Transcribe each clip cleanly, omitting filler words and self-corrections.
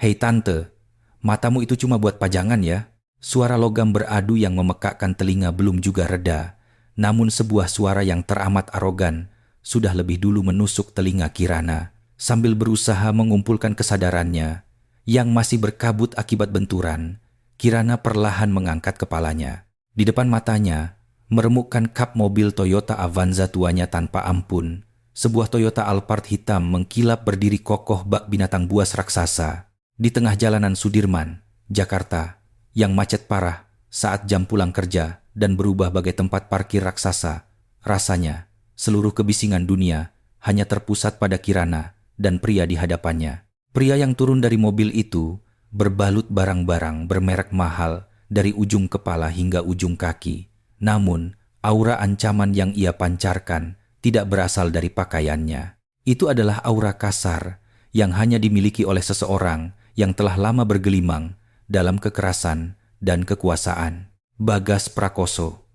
Hei tante, matamu itu cuma buat pajangan ya. Suara logam beradu yang memekakkan telinga belum juga reda, namun sebuah suara yang teramat arogan sudah lebih dulu menusuk telinga Kirana. Sambil berusaha mengumpulkan kesadarannya yang masih berkabut akibat benturan, Kirana perlahan mengangkat kepalanya. Di depan matanya, meremukkan kap mobil Toyota Avanza tuanya tanpa ampun. Sebuah Toyota Alphard hitam mengkilap berdiri kokoh bak binatang buas raksasa di tengah jalanan Sudirman, Jakarta, yang macet parah saat jam pulang kerja dan berubah bagai tempat parkir raksasa. Rasanya, seluruh kebisingan dunia hanya terpusat pada Kirana dan pria di hadapannya. Pria yang turun dari mobil itu berbalut barang-barang bermerek mahal dari ujung kepala hingga ujung kaki. Namun, aura ancaman yang ia pancarkan tidak berasal dari pakaiannya. Itu adalah aura kasar yang hanya dimiliki oleh seseorang yang telah lama bergelimang dalam kekerasan dan kekuasaan. Bagas Prakoso.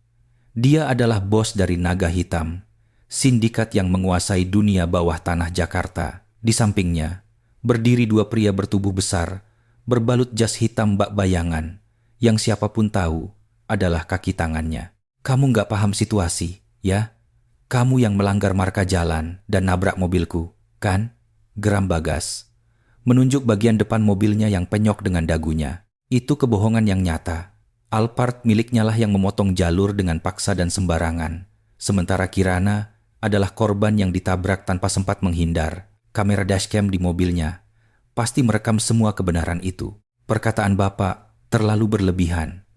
Dia adalah bos dari Naga Hitam, sindikat yang menguasai dunia bawah tanah Jakarta. Di sampingnya, berdiri dua pria bertubuh besar, berbalut jas hitam bak bayangan, yang siapapun tahu adalah kaki tangannya. Kamu nggak paham situasi, ya? Kamu yang melanggar marka jalan dan nabrak mobilku, kan? Geram Bagas, menunjuk bagian depan mobilnya yang penyok dengan dagunya. Itu kebohongan yang nyata. Alphard miliknya lah yang memotong jalur dengan paksa dan sembarangan. Sementara Kirana adalah korban yang ditabrak tanpa sempat menghindar. Kamera dashcam di mobilnya pasti merekam semua kebenaran itu. Perkataan Bapak terlalu berlebihan.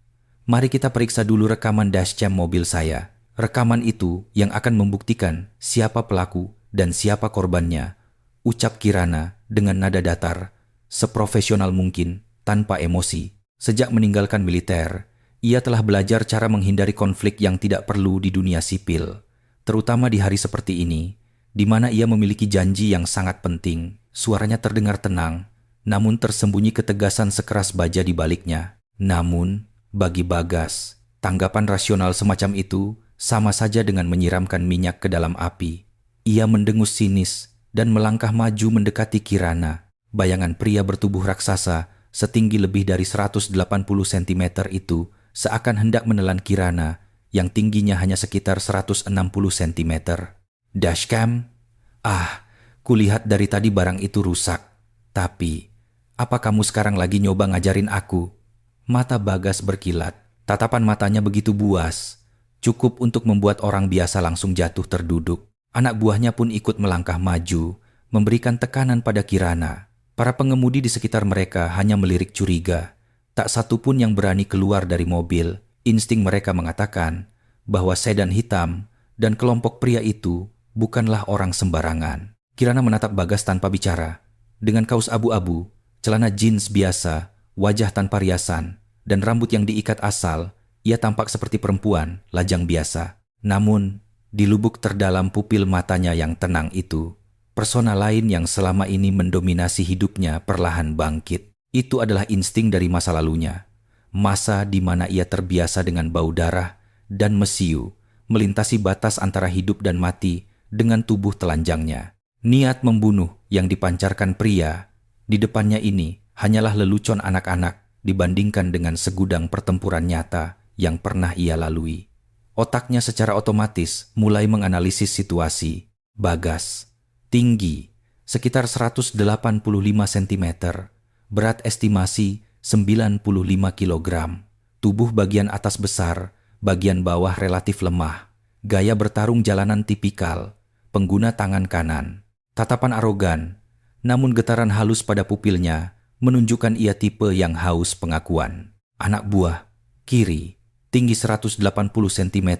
Mari kita periksa dulu rekaman dashcam mobil saya. Rekaman itu yang akan membuktikan siapa pelaku dan siapa korbannya, ucap Kirana dengan nada datar, seprofesional mungkin, tanpa emosi. Sejak meninggalkan militer, ia telah belajar cara menghindari konflik yang tidak perlu di dunia sipil, terutama di hari seperti ini, di mana ia memiliki janji yang sangat penting. Suaranya terdengar tenang, namun tersembunyi ketegasan sekeras baja di baliknya. Namun, bagi Bagas, tanggapan rasional semacam itu sama saja dengan menyiramkan minyak ke dalam api. Ia mendengus sinis dan melangkah maju mendekati Kirana. Bayangan pria bertubuh raksasa setinggi lebih dari 180 cm itu seakan hendak menelan Kirana yang tingginya hanya sekitar 160 cm. Dashcam? Kulihat dari tadi barang itu rusak. Tapi, apa kamu sekarang lagi nyoba ngajarin aku? Mata Bagas berkilat. Tatapan matanya begitu buas, cukup untuk membuat orang biasa langsung jatuh terduduk. Anak buahnya pun ikut melangkah maju, memberikan tekanan pada Kirana. Para pengemudi di sekitar mereka hanya melirik curiga. Tak satu pun yang berani keluar dari mobil. Insting mereka mengatakan bahwa sedan hitam dan kelompok pria itu bukanlah orang sembarangan. Kirana menatap Bagas tanpa bicara. Dengan kaos abu-abu, celana jeans biasa, wajah tanpa riasan, dan rambut yang diikat asal, ia tampak seperti perempuan, lajang biasa. Namun, di lubuk terdalam pupil matanya yang tenang itu, persona lain yang selama ini mendominasi hidupnya perlahan bangkit. Itu adalah insting dari masa lalunya. Masa di mana ia terbiasa dengan bau darah dan mesiu, melintasi batas antara hidup dan mati dengan tubuh telanjangnya. Niat membunuh yang dipancarkan pria di depannya ini hanyalah lelucon anak-anak dibandingkan dengan segudang pertempuran nyata yang pernah ia lalui. Otaknya secara otomatis mulai menganalisis situasi. Bagas, tinggi, sekitar 185 cm, berat estimasi 95 kg, tubuh bagian atas besar, bagian bawah relatif lemah, gaya bertarung jalanan tipikal, pengguna tangan kanan, tatapan arogan, namun getaran halus pada pupilnya menunjukkan ia tipe yang haus pengakuan. Anak buah, kiri, tinggi 180 cm,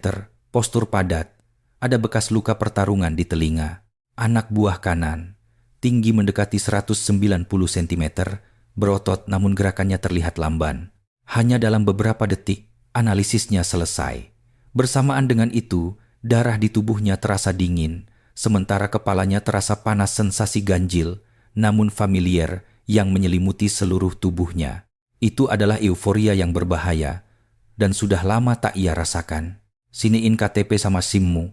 postur padat, ada bekas luka pertarungan di telinga. Anak buah kanan, tinggi mendekati 190 cm, berotot namun gerakannya terlihat lamban. Hanya dalam beberapa detik, analisisnya selesai. Bersamaan dengan itu, darah di tubuhnya terasa dingin, sementara kepalanya terasa panas sensasi ganjil, namun familiar, yang menyelimuti seluruh tubuhnya. Itu adalah euforia yang berbahaya dan sudah lama tak ia rasakan. Siniin KTP sama SIM-mu.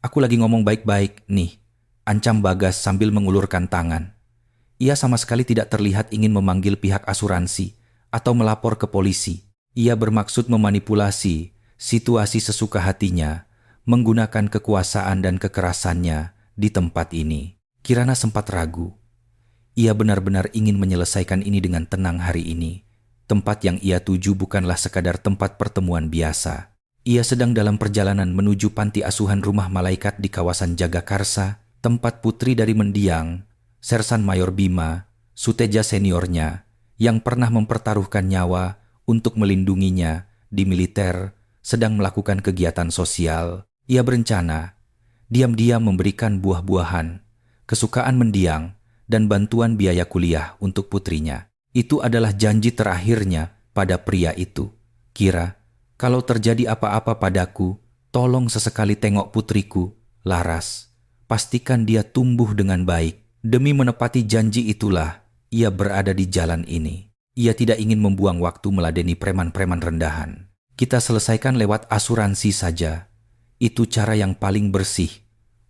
Aku lagi ngomong baik-baik nih, ancam Bagas sambil mengulurkan tangan. Ia sama sekali tidak terlihat ingin memanggil pihak asuransi atau melapor ke polisi. Ia bermaksud memanipulasi situasi sesuka hatinya, menggunakan kekuasaan dan kekerasannya di tempat ini. Kirana sempat ragu. Ia benar-benar ingin menyelesaikan ini dengan tenang hari ini. Tempat yang ia tuju bukanlah sekadar tempat pertemuan biasa. Ia sedang dalam perjalanan menuju panti asuhan Rumah Malaikat di kawasan Jagakarsa, tempat putri dari mendiang, Sersan Mayor Bima, Suteja seniornya, yang pernah mempertaruhkan nyawa untuk melindunginya di militer, sedang melakukan kegiatan sosial. Ia berencana diam-diam memberikan buah-buahan, kesukaan mendiang, dan bantuan biaya kuliah untuk putrinya. Itu adalah janji terakhirnya pada pria itu. Kira, kalau terjadi apa-apa padaku, tolong sesekali tengok putriku, Laras. Pastikan dia tumbuh dengan baik. Demi menepati janji itulah, ia berada di jalan ini. Ia tidak ingin membuang waktu meladeni preman-preman rendahan. Kita selesaikan lewat asuransi saja. Itu cara yang paling bersih,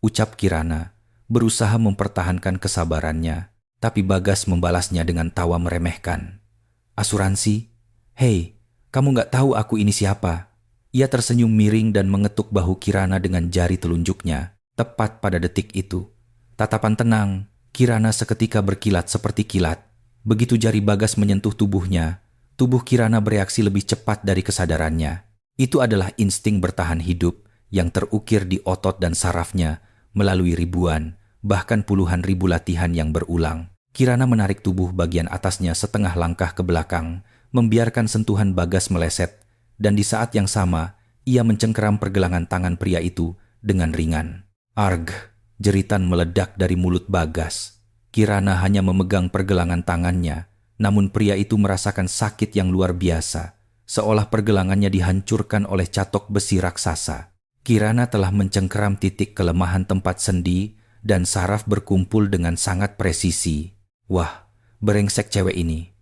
ucap Kirana, berusaha mempertahankan kesabarannya. Tapi Bagas membalasnya dengan tawa meremehkan. Asuransi? Hei, kamu gak tahu aku ini siapa? Ia tersenyum miring dan mengetuk bahu Kirana dengan jari telunjuknya. Tepat pada detik itu, tatapan tenang Kirana seketika berkilat seperti kilat. Begitu jari Bagas menyentuh tubuhnya, tubuh Kirana bereaksi lebih cepat dari kesadarannya. Itu adalah insting bertahan hidup yang terukir di otot dan sarafnya melalui ribuan, bahkan puluhan ribu latihan yang berulang. Kirana menarik tubuh bagian atasnya setengah langkah ke belakang, membiarkan sentuhan Bagas meleset, dan di saat yang sama, ia mencengkeram pergelangan tangan pria itu dengan ringan. Arg, jeritan meledak dari mulut Bagas. Kirana hanya memegang pergelangan tangannya, namun pria itu merasakan sakit yang luar biasa, seolah pergelangannya dihancurkan oleh catok besi raksasa. Kirana telah mencengkeram titik kelemahan tempat sendi dan saraf berkumpul dengan sangat presisi. Wah, brengsek cewek ini.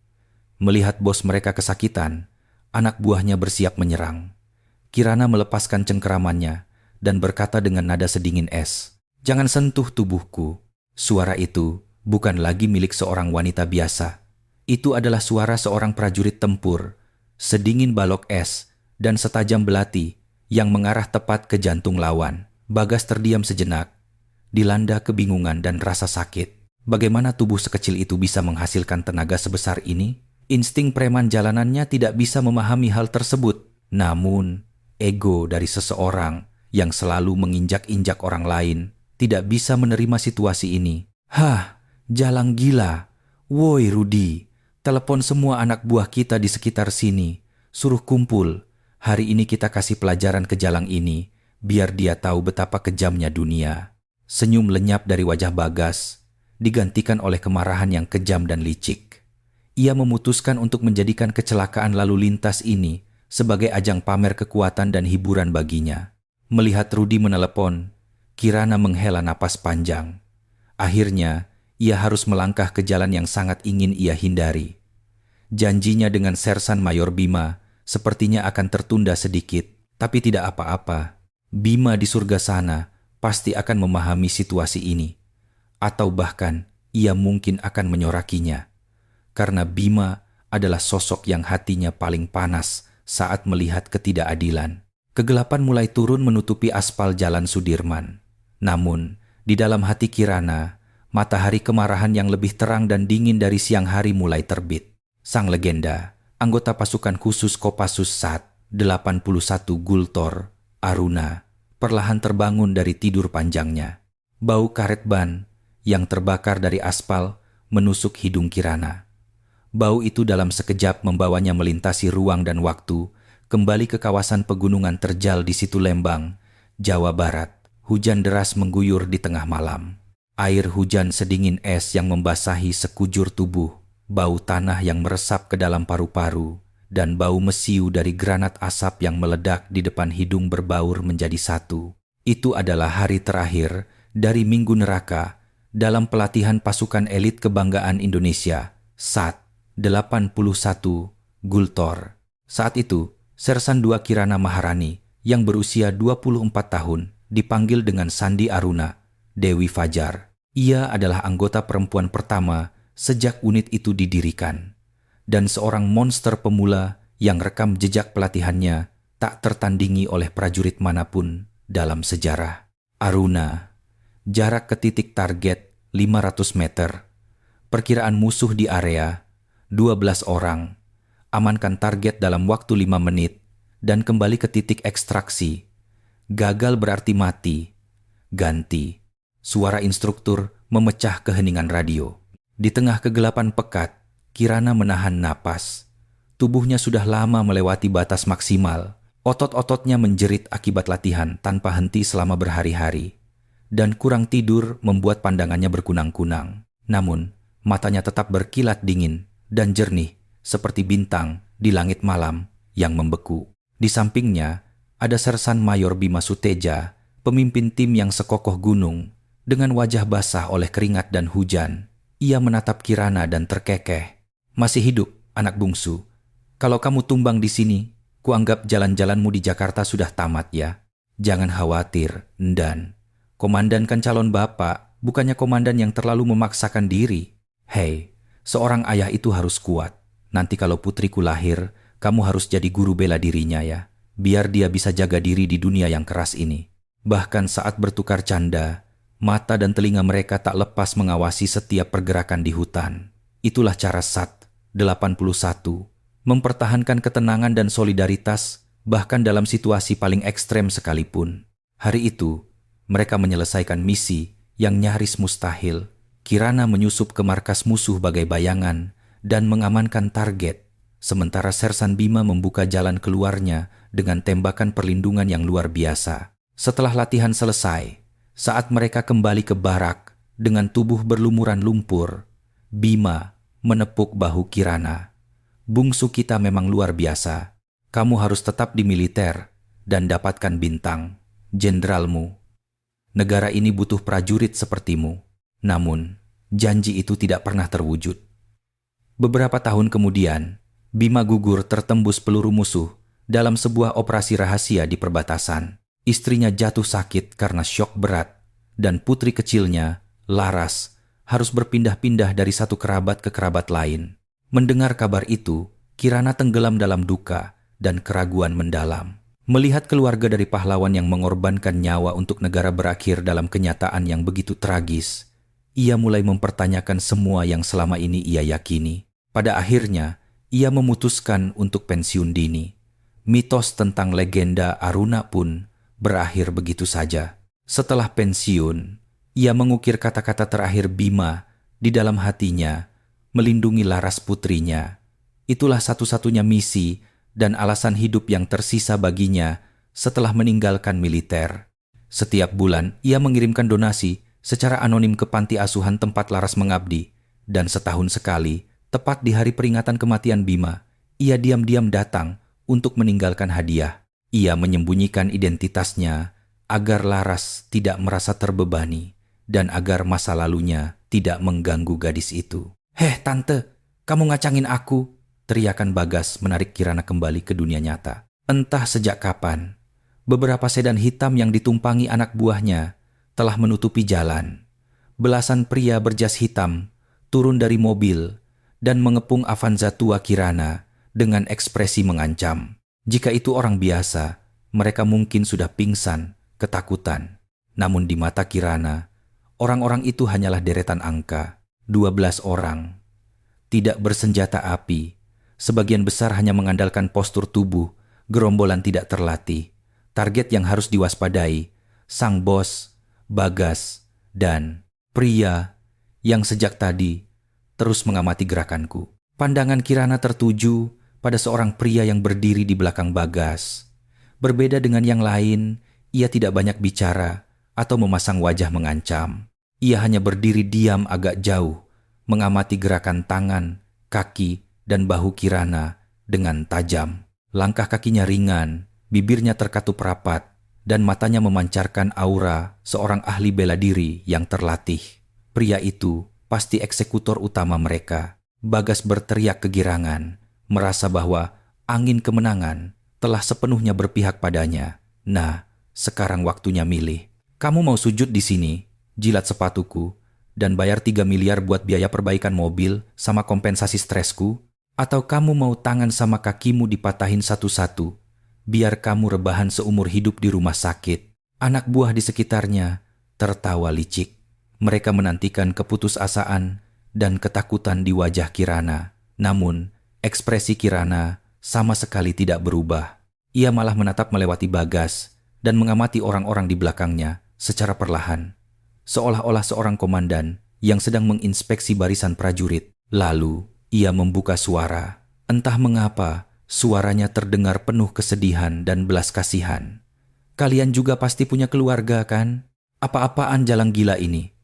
Melihat bos mereka kesakitan, anak buahnya bersiap menyerang. Kirana melepaskan cengkeramannya dan berkata dengan nada sedingin es, "Jangan sentuh tubuhku." Suara itu bukan lagi milik seorang wanita biasa. Itu adalah suara seorang prajurit tempur, sedingin balok es dan setajam belati yang mengarah tepat ke jantung lawan. Bagas terdiam sejenak, dilanda kebingungan dan rasa sakit. Bagaimana tubuh sekecil itu bisa menghasilkan tenaga sebesar ini? Insting preman jalanannya tidak bisa memahami hal tersebut. Namun, ego dari seseorang yang selalu menginjak-injak orang lain tidak bisa menerima situasi ini. Hah, jalang gila. Woi Rudi, telepon semua anak buah kita di sekitar sini. Suruh kumpul. Hari ini kita kasih pelajaran ke jalang ini, biar dia tahu betapa kejamnya dunia. Senyum lenyap dari wajah Bagas, digantikan oleh kemarahan yang kejam dan licik. Ia memutuskan untuk menjadikan kecelakaan lalu lintas ini sebagai ajang pamer kekuatan dan hiburan baginya. Melihat Rudi menelepon, Kirana menghela napas panjang. Akhirnya, ia harus melangkah ke jalan yang sangat ingin ia hindari. Janjinya dengan Sersan Mayor Bima sepertinya akan tertunda sedikit, tapi tidak apa-apa. Bima di surga sana pasti akan memahami situasi ini. Atau bahkan ia mungkin akan menyorakinya. Karena Bima adalah sosok yang hatinya paling panas saat melihat ketidakadilan. Kegelapan mulai turun menutupi aspal Jalan Sudirman. Namun, di dalam hati Kirana, matahari kemarahan yang lebih terang dan dingin dari siang hari mulai terbit. Sang legenda, anggota pasukan khusus Kopassus Sat 81 Gultor, Aruna, perlahan terbangun dari tidur panjangnya. Bau karet ban yang terbakar dari aspal menusuk hidung Kirana. Bau itu dalam sekejap membawanya melintasi ruang dan waktu, kembali ke kawasan pegunungan terjal di Situ Lembang, Jawa Barat. Hujan deras mengguyur di tengah malam. Air hujan sedingin es yang membasahi sekujur tubuh, bau tanah yang meresap ke dalam paru-paru, dan bau mesiu dari granat asap yang meledak di depan hidung berbaur menjadi satu. Itu adalah hari terakhir dari Minggu Neraka dalam pelatihan pasukan elit kebanggaan Indonesia, SAT 81 Gultor. Saat itu, Sersan II Kirana Maharani yang berusia 24 tahun dipanggil dengan Sandi Aruna, Dewi Fajar. Ia adalah anggota perempuan pertama sejak unit itu didirikan, dan seorang monster pemula yang rekam jejak pelatihannya tak tertandingi oleh prajurit manapun dalam sejarah. Aruna, jarak ke titik target 500 meter, perkiraan musuh di area 12 orang, amankan target dalam waktu 5 menit, dan kembali ke titik ekstraksi. Gagal berarti mati. Ganti. Suara instruktur memecah keheningan radio. Di tengah kegelapan pekat, Kirana menahan napas. Tubuhnya sudah lama melewati batas maksimal. Otot-ototnya menjerit akibat latihan tanpa henti selama berhari-hari. Dan kurang tidur membuat pandangannya berkunang-kunang. Namun, matanya tetap berkilat dingin dan jernih seperti bintang di langit malam yang membeku. Di sampingnya, ada Sersan Mayor Bima Suteja, pemimpin tim yang sekokoh gunung. Dengan wajah basah oleh keringat dan hujan, ia menatap Kirana dan terkekeh. "Masih hidup, anak bungsu. Kalau kamu tumbang di sini, kuanggap jalan-jalanmu di Jakarta sudah tamat ya. Jangan khawatir, Ndan. Komandan kan calon bapak, bukannya komandan yang terlalu memaksakan diri. Hei, seorang ayah itu harus kuat. Nanti kalau putriku lahir, kamu harus jadi guru bela dirinya ya. Biar dia bisa jaga diri di dunia yang keras ini." Bahkan saat bertukar canda, mata dan telinga mereka tak lepas mengawasi setiap pergerakan di hutan. Itulah cara Sat 81 mempertahankan ketenangan dan solidaritas bahkan dalam situasi paling ekstrem sekalipun. Hari itu, mereka menyelesaikan misi yang nyaris mustahil. Kirana menyusup ke markas musuh bagai bayangan dan mengamankan target, sementara Sersan Bima membuka jalan keluarnya dengan tembakan perlindungan yang luar biasa. Setelah latihan selesai, saat mereka kembali ke barak dengan tubuh berlumuran lumpur, Bima menepuk bahu Kirana. "Bungsu kita memang luar biasa. Kamu harus tetap di militer dan dapatkan bintang, jenderalmu. Negara ini butuh prajurit sepertimu." Namun, janji itu tidak pernah terwujud. Beberapa tahun kemudian, Bima gugur tertembus peluru musuh dalam sebuah operasi rahasia di perbatasan. Istrinya jatuh sakit karena syok berat, dan putri kecilnya, Laras, harus berpindah-pindah dari satu kerabat ke kerabat lain. Mendengar kabar itu, Kirana tenggelam dalam duka dan keraguan mendalam. Melihat keluarga dari pahlawan yang mengorbankan nyawa untuk negara berakhir dalam kenyataan yang begitu tragis, ia mulai mempertanyakan semua yang selama ini ia yakini. Pada akhirnya, ia memutuskan untuk pensiun dini. Mitos tentang legenda Aruna pun berakhir begitu saja. Setelah pensiun, ia mengukir kata-kata terakhir Bima di dalam hatinya, melindungi Laras putrinya. Itulah satu-satunya misi dan alasan hidup yang tersisa baginya setelah meninggalkan militer. Setiap bulan, ia mengirimkan donasi secara anonim ke panti asuhan tempat Laras mengabdi. Dan setahun sekali, tepat di hari peringatan kematian Bima, ia diam-diam datang untuk meninggalkan hadiah. Ia menyembunyikan identitasnya agar Laras tidak merasa terbebani dan agar masa lalunya tidak mengganggu gadis itu. "Heh tante, kamu ngacangin aku!" teriakan Bagas menarik Kirana kembali ke dunia nyata. Entah sejak kapan, beberapa sedan hitam yang ditumpangi anak buahnya telah menutupi jalan. Belasan pria berjas hitam turun dari mobil dan mengepung Avanza tua Kirana dengan ekspresi mengancam. Jika itu orang biasa, mereka mungkin sudah pingsan, ketakutan. Namun di mata Kirana, orang-orang itu hanyalah deretan angka, 12 orang. Tidak bersenjata api, sebagian besar hanya mengandalkan postur tubuh, gerombolan tidak terlatih. Target yang harus diwaspadai, sang bos, Bagas, dan pria yang sejak tadi terus mengamati gerakanku. Pandangan Kirana tertuju pada seorang pria yang berdiri di belakang Bagas. Berbeda dengan yang lain, ia tidak banyak bicara atau memasang wajah mengancam. Ia hanya berdiri diam agak jauh, mengamati gerakan tangan, kaki, dan bahu Kirana dengan tajam. Langkah kakinya ringan, bibirnya terkatup rapat, dan matanya memancarkan aura seorang ahli bela diri yang terlatih. Pria itu pasti eksekutor utama mereka. Bagas berteriak kegirangan, merasa bahwa angin kemenangan telah sepenuhnya berpihak padanya. "Nah, sekarang waktunya milih. Kamu mau sujud di sini, jilat sepatuku, dan bayar 3 miliar buat biaya perbaikan mobil sama kompensasi stresku? Atau kamu mau tangan sama kakimu dipatahin satu-satu, biar kamu rebahan seumur hidup di rumah sakit? Anak buah di sekitarnya tertawa licik. Mereka menantikan keputusasaan dan ketakutan di wajah Kirana. Namun, ekspresi Kirana sama sekali tidak berubah. Ia malah menatap melewati Bagas dan mengamati orang-orang di belakangnya secara perlahan, seolah-olah seorang komandan yang sedang menginspeksi barisan prajurit. Lalu, ia membuka suara. Entah mengapa, suaranya terdengar penuh kesedihan dan belas kasihan. Kalian juga pasti punya keluarga, kan? Apa-apaan jalan gila ini?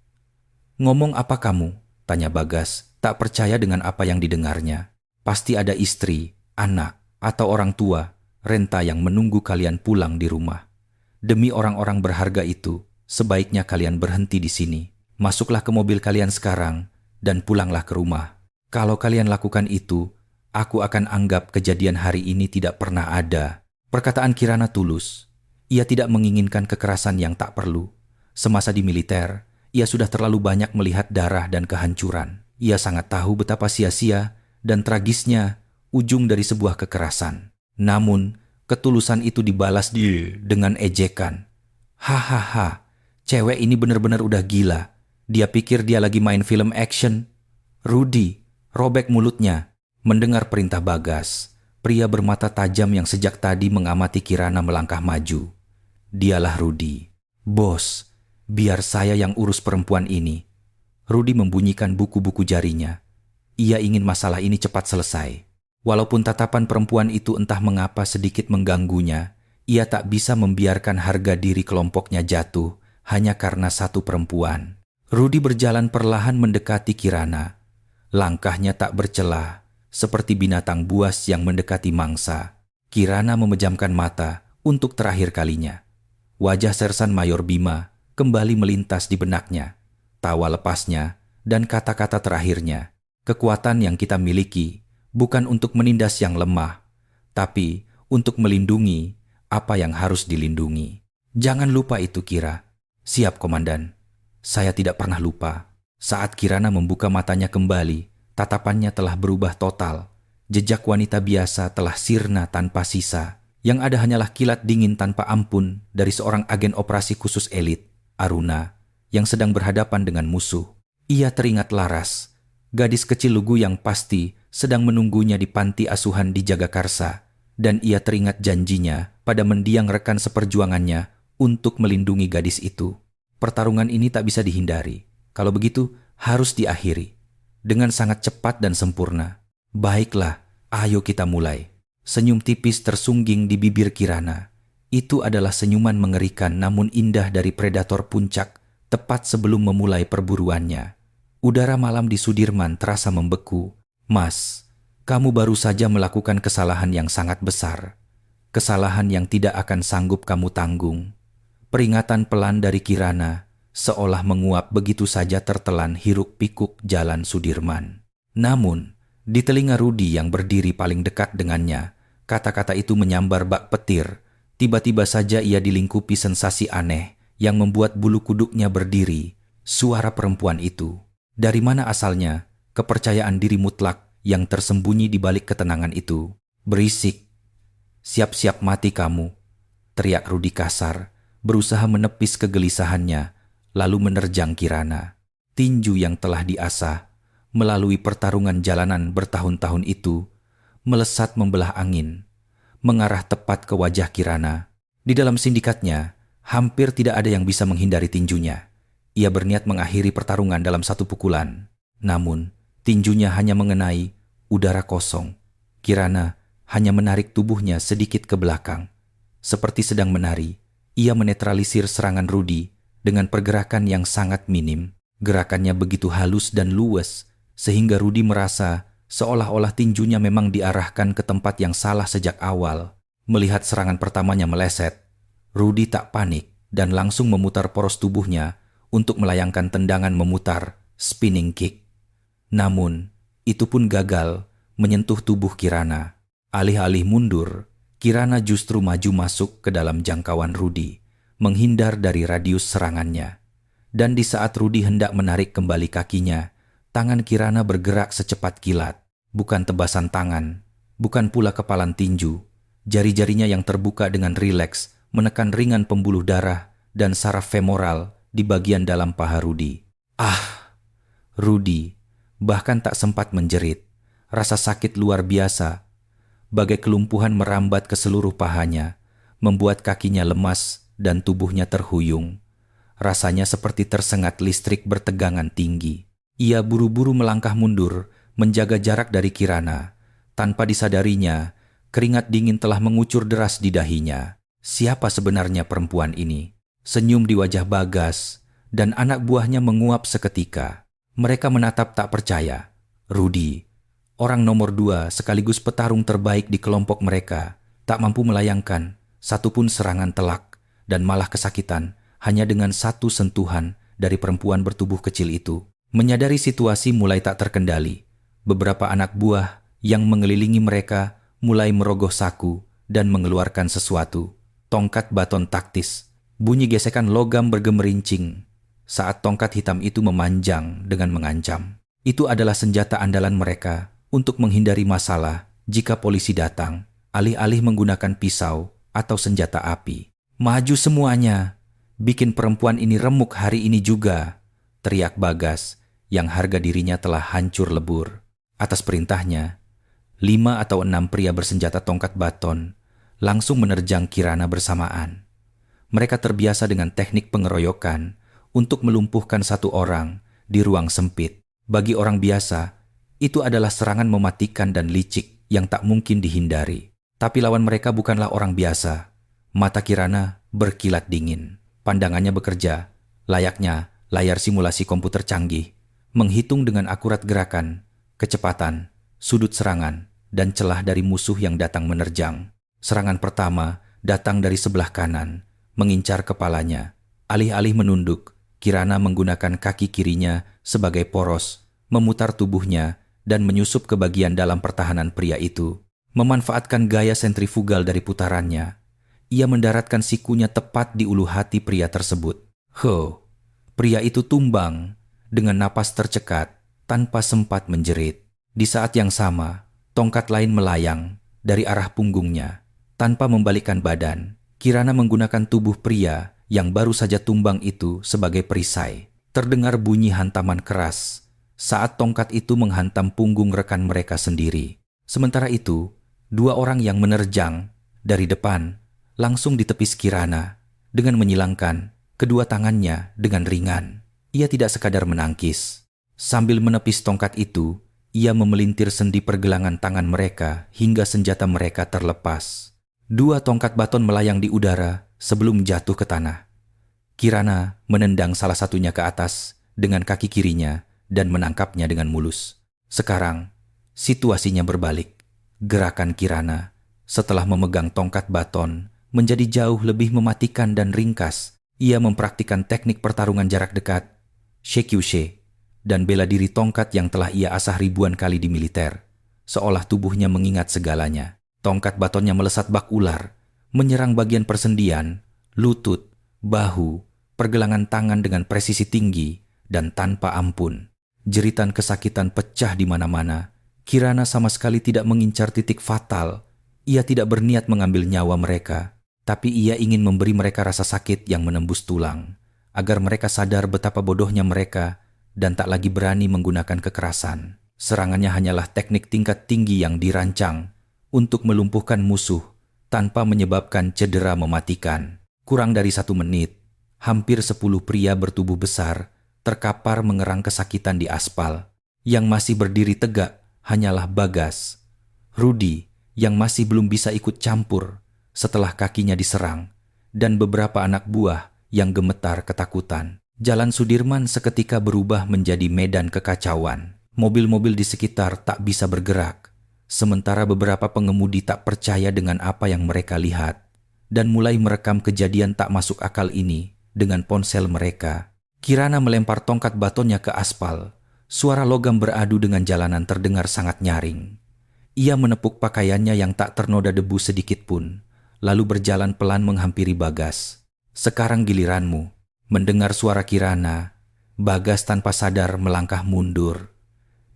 Ngomong apa kamu? Tanya Bagas, tak percaya dengan apa yang didengarnya. Pasti ada istri, anak, atau orang tua, renta yang menunggu kalian pulang di rumah. Demi orang-orang berharga itu, sebaiknya kalian berhenti di sini. Masuklah ke mobil kalian sekarang dan pulanglah ke rumah. Kalau kalian lakukan itu, aku akan anggap kejadian hari ini tidak pernah ada. Perkataan Kirana tulus. Ia tidak menginginkan kekerasan yang tak perlu. Semasa di militer, ia sudah terlalu banyak melihat darah dan kehancuran. Ia sangat tahu betapa sia-sia dan tragisnya ujung dari sebuah kekerasan. Namun, ketulusan itu dibalas dengan ejekan. Hahaha, cewek ini benar-benar udah gila. Dia pikir dia lagi main film action. Rudy robek mulutnya mendengar perintah Bagas, pria bermata tajam yang sejak tadi mengamati Kirana melangkah maju. Dialah Rudy. Bos, biar saya yang urus perempuan ini. Rudy membunyikan buku-buku jarinya. Ia ingin masalah ini cepat selesai. Walaupun tatapan perempuan itu entah mengapa sedikit mengganggunya, ia tak bisa membiarkan harga diri kelompoknya jatuh hanya karena satu perempuan. Rudy berjalan perlahan mendekati Kirana. Langkahnya tak bercelah, seperti binatang buas yang mendekati mangsa. Kirana memejamkan mata untuk terakhir kalinya. Wajah Sersan Mayor Bima kembali melintas di benaknya. Tawa lepasnya dan kata-kata terakhirnya. Kekuatan yang kita miliki bukan untuk menindas yang lemah, tapi untuk melindungi apa yang harus dilindungi. Jangan lupa itu, Kira. Siap, Komandan. Saya tidak pernah lupa. Saat Kirana membuka matanya kembali, tatapannya telah berubah total. Jejak wanita biasa telah sirna tanpa sisa. Yang ada hanyalah kilat dingin tanpa ampun dari seorang agen operasi khusus elit, Aruna, yang sedang berhadapan dengan musuh. Ia teringat laras, gadis kecil lugu yang pasti sedang menunggunya di panti asuhan di Jagakarsa, dan ia teringat janjinya pada mendiang rekan seperjuangannya untuk melindungi gadis itu. Pertarungan ini tak bisa dihindari. Kalau begitu, harus diakhiri dengan sangat cepat dan sempurna. Baiklah, ayo kita mulai. Senyum tipis tersungging di bibir Kirana. Itu adalah senyuman mengerikan namun indah dari predator puncak tepat sebelum memulai perburuannya. Udara malam di Sudirman terasa membeku. Mas, kamu baru saja melakukan kesalahan yang sangat besar. Kesalahan yang tidak akan sanggup kamu tanggung. Peringatan pelan dari Kirana seolah menguap begitu saja tertelan hiruk-pikuk jalan Sudirman. Namun, di telinga Rudy yang berdiri paling dekat dengannya, kata-kata itu menyambar bak petir. Tiba-tiba saja ia dilingkupi sensasi aneh yang membuat bulu kuduknya berdiri. Suara perempuan itu. Dari mana asalnya kepercayaan diri mutlak yang tersembunyi di balik ketenangan itu? Berisik. Siap-siap mati kamu, teriak Rudy kasar, berusaha menepis kegelisahannya, lalu menerjang Kirana. Tinju yang telah diasah melalui pertarungan jalanan bertahun-tahun itu melesat membelah angin, mengarah tepat ke wajah Kirana. Di dalam sindikatnya, hampir tidak ada yang bisa menghindari tinjunya. Ia berniat mengakhiri pertarungan dalam satu pukulan. Namun, tinjunya hanya mengenai udara kosong. Kirana hanya menarik tubuhnya sedikit ke belakang. Seperti sedang menari, ia menetralisir serangan Rudy dengan pergerakan yang sangat minim. Gerakannya begitu halus dan luwes, sehingga Rudy merasa seolah-olah tinjunya memang diarahkan ke tempat yang salah sejak awal. Melihat serangan pertamanya meleset, Rudy tak panik dan langsung memutar poros tubuhnya untuk melayangkan tendangan memutar, spinning kick. Namun, itu pun gagal menyentuh tubuh Kirana. Alih-alih mundur, Kirana justru maju masuk ke dalam jangkauan Rudy, menghindar dari radius serangannya. Dan di saat Rudi hendak menarik kembali kakinya, tangan Kirana bergerak secepat kilat. Bukan tebasan tangan, bukan pula kepalan tinju. Jari-jarinya yang terbuka dengan rileks menekan ringan pembuluh darah dan saraf femoral di bagian dalam paha Rudi. Ah! Rudi bahkan tak sempat menjerit. Rasa sakit luar biasa, bagai kelumpuhan merambat ke seluruh pahanya, membuat kakinya lemas dan tubuhnya terhuyung. Rasanya seperti tersengat listrik bertegangan tinggi. Ia buru-buru melangkah mundur, menjaga jarak dari Kirana. Tanpa disadarinya, keringat dingin telah mengucur deras di dahinya. Siapa sebenarnya perempuan ini? Senyum di wajah Bagas, dan anak buahnya menguap seketika. Mereka menatap tak percaya. Rudi, orang nomor 2 sekaligus petarung terbaik di kelompok mereka, tak mampu melayangkan satupun serangan telak dan malah kesakitan hanya dengan satu sentuhan dari perempuan bertubuh kecil itu. Menyadari situasi mulai tak terkendali, beberapa anak buah yang mengelilingi mereka mulai merogoh saku dan mengeluarkan sesuatu. Tongkat baton taktis. Bunyi gesekan logam bergemerincing saat tongkat hitam itu memanjang dengan mengancam. Itu adalah senjata andalan mereka untuk menghindari masalah jika polisi datang, alih-alih menggunakan pisau atau senjata api. Maju semuanya! Bikin perempuan ini remuk hari ini juga, teriak Bagas yang harga dirinya telah hancur lebur. Atas perintahnya, 5 atau 6 pria bersenjata tongkat baton langsung menerjang Kirana bersamaan. Mereka terbiasa dengan teknik pengeroyokan untuk melumpuhkan satu orang di ruang sempit. Bagi orang biasa, itu adalah serangan mematikan dan licik yang tak mungkin dihindari. Tapi lawan mereka bukanlah orang biasa. Mata Kirana berkilat dingin. Pandangannya bekerja, layaknya layar simulasi komputer canggih, menghitung dengan akurat gerakan, kecepatan, sudut serangan, dan celah dari musuh yang datang menerjang. Serangan pertama datang dari sebelah kanan, mengincar kepalanya. Alih-alih menunduk, Kirana menggunakan kaki kirinya sebagai poros, memutar tubuhnya dan menyusup ke bagian dalam pertahanan pria itu. Memanfaatkan gaya sentrifugal dari putarannya, ia mendaratkan sikunya tepat di ulu hati pria tersebut. Pria itu tumbang dengan napas tercekat tanpa sempat menjerit. Di saat yang sama, tongkat lain melayang dari arah punggungnya. Tanpa membalikkan badan, Kirana menggunakan tubuh pria yang baru saja tumbang itu sebagai perisai. Terdengar bunyi hantaman keras saat tongkat itu menghantam punggung rekan mereka sendiri. Sementara itu, 2 orang yang menerjang dari depan langsung ditepis Kirana dengan menyilangkan kedua tangannya dengan ringan. Ia tidak sekadar menangkis. Sambil menepis tongkat itu, ia memelintir sendi pergelangan tangan mereka hingga senjata mereka terlepas. 2 tongkat baton melayang di udara sebelum jatuh ke tanah. Kirana menendang salah satunya ke atas dengan kaki kirinya dan menangkapnya dengan mulus. Sekarang, situasinya berbalik. Gerakan Kirana setelah memegang tongkat baton menjadi jauh lebih mematikan dan ringkas. Ia mempraktikkan teknik pertarungan jarak dekat, Shekyushe, dan bela diri tongkat yang telah ia asah ribuan kali di militer. Seolah tubuhnya mengingat segalanya. Tongkat batonnya melesat bak ular, menyerang bagian persendian, lutut, bahu, pergelangan tangan dengan presisi tinggi dan tanpa ampun. Jeritan kesakitan pecah di mana-mana. Kirana sama sekali tidak mengincar titik fatal. Ia tidak berniat mengambil nyawa mereka. Tapi ia ingin memberi mereka rasa sakit yang menembus tulang, agar mereka sadar betapa bodohnya mereka dan tak lagi berani menggunakan kekerasan. Serangannya hanyalah teknik tingkat tinggi yang dirancang untuk melumpuhkan musuh tanpa menyebabkan cedera mematikan. Kurang dari 1 menit, hampir 10 pria bertubuh besar terkapar mengerang kesakitan di aspal. Yang masih berdiri tegak hanyalah Bagas. Rudi yang masih belum bisa ikut campur setelah kakinya diserang, dan beberapa anak buah yang gemetar ketakutan. Jalan Sudirman seketika berubah menjadi medan kekacauan. Mobil-mobil di sekitar tak bisa bergerak, sementara beberapa pengemudi tak percaya dengan apa yang mereka lihat, dan mulai merekam kejadian tak masuk akal ini dengan ponsel mereka. Kirana melempar tongkat batonnya ke aspal. Suara logam beradu dengan jalanan terdengar sangat nyaring. Ia menepuk pakaiannya yang tak ternoda debu sedikit pun, lalu berjalan pelan menghampiri Bagas. Sekarang giliranmu. Mendengar suara Kirana, Bagas tanpa sadar melangkah mundur.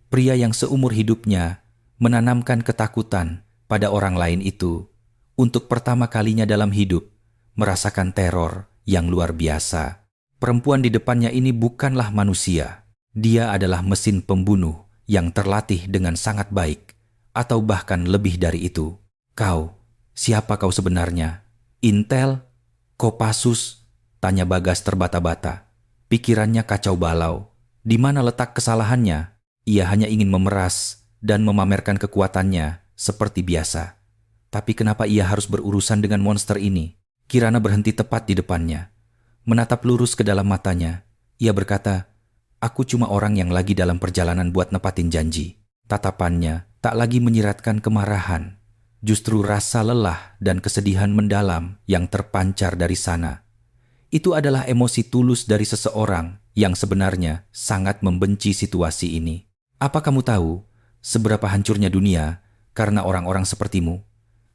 Pria yang seumur hidupnya menanamkan ketakutan pada orang lain itu, untuk pertama kalinya dalam hidup, merasakan teror yang luar biasa. Perempuan di depannya ini bukanlah manusia. Dia adalah mesin pembunuh yang terlatih dengan sangat baik, atau bahkan lebih dari itu. Kau, siapa kau sebenarnya? Intel? Kopassus? Tanya Bagas terbata-bata. Pikirannya kacau balau. Di mana letak kesalahannya? Ia hanya ingin memeras dan memamerkan kekuatannya seperti biasa. Tapi kenapa ia harus berurusan dengan monster ini? Kirana berhenti tepat di depannya. Menatap lurus ke dalam matanya. Ia berkata, "Aku cuma orang yang lagi dalam perjalanan buat nepatin janji." Tatapannya tak lagi menyiratkan kemarahan. Justru rasa lelah dan kesedihan mendalam yang terpancar dari sana. Itu adalah emosi tulus dari seseorang yang sebenarnya sangat membenci situasi ini. Apa kamu tahu seberapa hancurnya dunia karena orang-orang sepertimu?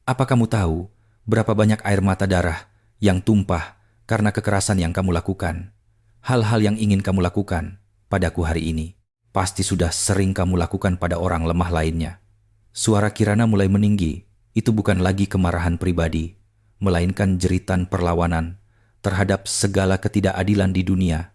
Apa kamu tahu berapa banyak air mata darah yang tumpah karena kekerasan yang kamu lakukan? Hal-hal yang ingin kamu lakukan padaku hari ini, pasti sudah sering kamu lakukan pada orang lemah lainnya. Suara Kirana mulai meninggi. Itu bukan lagi kemarahan pribadi, melainkan jeritan perlawanan terhadap segala ketidakadilan di dunia.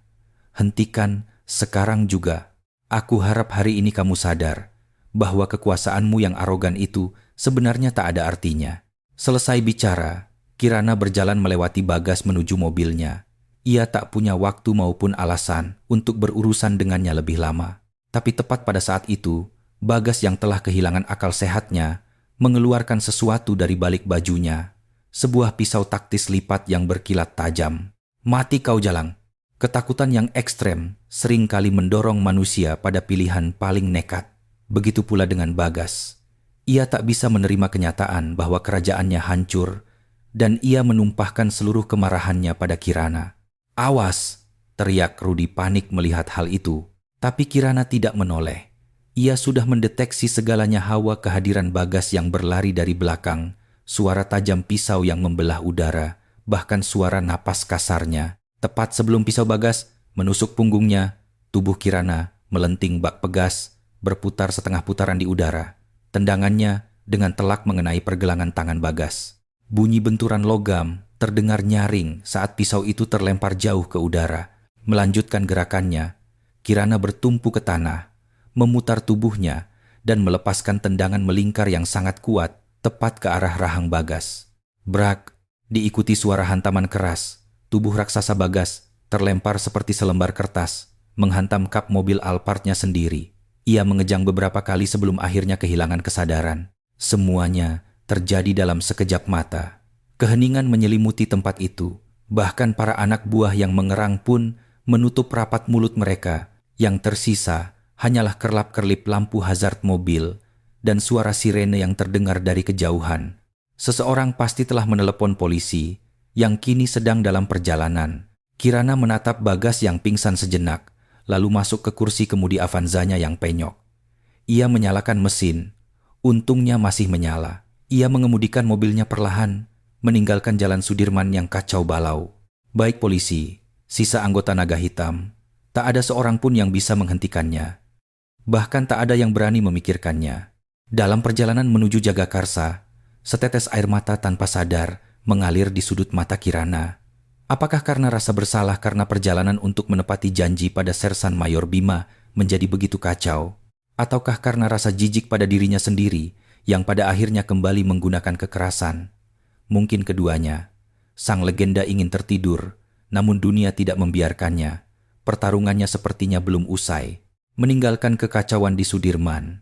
Hentikan sekarang juga. Aku harap hari ini kamu sadar bahwa kekuasaanmu yang arogan itu sebenarnya tak ada artinya. Selesai bicara, Kirana berjalan melewati Bagas menuju mobilnya. Ia tak punya waktu maupun alasan untuk berurusan dengannya lebih lama. Tapi tepat pada saat itu, Bagas yang telah kehilangan akal sehatnya mengeluarkan sesuatu dari balik bajunya. Sebuah pisau taktis lipat yang berkilat tajam. "Mati kau Jalang." Ketakutan yang ekstrem seringkali mendorong manusia pada pilihan paling nekat. Begitu pula dengan Bagas. Ia tak bisa menerima kenyataan bahwa kerajaannya hancur dan ia menumpahkan seluruh kemarahannya pada Kirana. "Awas!" teriak Rudi panik melihat hal itu. Tapi Kirana tidak menoleh. Ia sudah mendeteksi segalanya hawa kehadiran Bagas yang berlari dari belakang, suara tajam pisau yang membelah udara, bahkan suara napas kasarnya. Tepat sebelum pisau Bagas menusuk punggungnya, tubuh Kirana melenting bak pegas, berputar setengah putaran di udara. Tendangannya dengan telak mengenai pergelangan tangan Bagas. Bunyi benturan logam terdengar nyaring saat pisau itu terlempar jauh ke udara. Melanjutkan gerakannya, Kirana bertumpu ke tanah, memutar tubuhnya, dan melepaskan tendangan melingkar yang sangat kuat tepat ke arah rahang Bagas. Brak, diikuti suara hantaman keras. Tubuh raksasa Bagas terlempar seperti selembar kertas, menghantam kap mobil Alphardnya sendiri. Ia mengejang beberapa kali sebelum akhirnya kehilangan kesadaran. Semuanya terjadi dalam sekejap mata. Keheningan menyelimuti tempat itu. Bahkan para anak buah yang mengerang pun menutup rapat mulut mereka. Yang tersisa hanyalah kerlap-kerlip lampu hazard mobil dan suara sirene yang terdengar dari kejauhan. Seseorang pasti telah menelepon polisi yang kini sedang dalam perjalanan. Kirana menatap Bagas yang pingsan sejenak, lalu masuk ke kursi kemudi Avanzanya yang penyok. Ia menyalakan mesin. Untungnya masih menyala. Ia mengemudikan mobilnya perlahan, meninggalkan jalan Sudirman yang kacau balau. Baik polisi, sisa anggota naga hitam, tak ada seorang pun yang bisa menghentikannya. Bahkan tak ada yang berani memikirkannya. Dalam perjalanan menuju Jagakarsa, setetes air mata tanpa sadar mengalir di sudut mata Kirana. Apakah karena rasa bersalah karena perjalanan untuk menepati janji pada Sersan Mayor Bima menjadi begitu kacau? Ataukah karena rasa jijik pada dirinya sendiri yang pada akhirnya kembali menggunakan kekerasan? Mungkin keduanya. Sang legenda ingin tertidur, namun dunia tidak membiarkannya. Pertarungannya sepertinya belum usai. Meninggalkan kekacauan di Sudirman,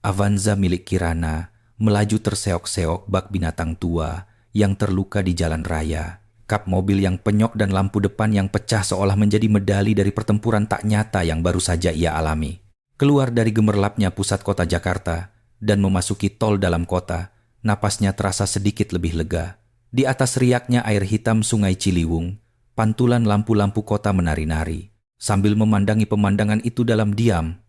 Avanza milik Kirana melaju terseok-seok bak binatang tua yang terluka di jalan raya. Kap mobil yang penyok dan lampu depan yang pecah seolah menjadi medali dari pertempuran tak nyata yang baru saja ia alami. Keluar dari gemerlapnya pusat kota Jakarta dan memasuki tol dalam kota, napasnya terasa sedikit lebih lega. Di atas riaknya air hitam sungai Ciliwung, pantulan lampu-lampu kota menari-nari. Sambil memandangi pemandangan itu dalam diam,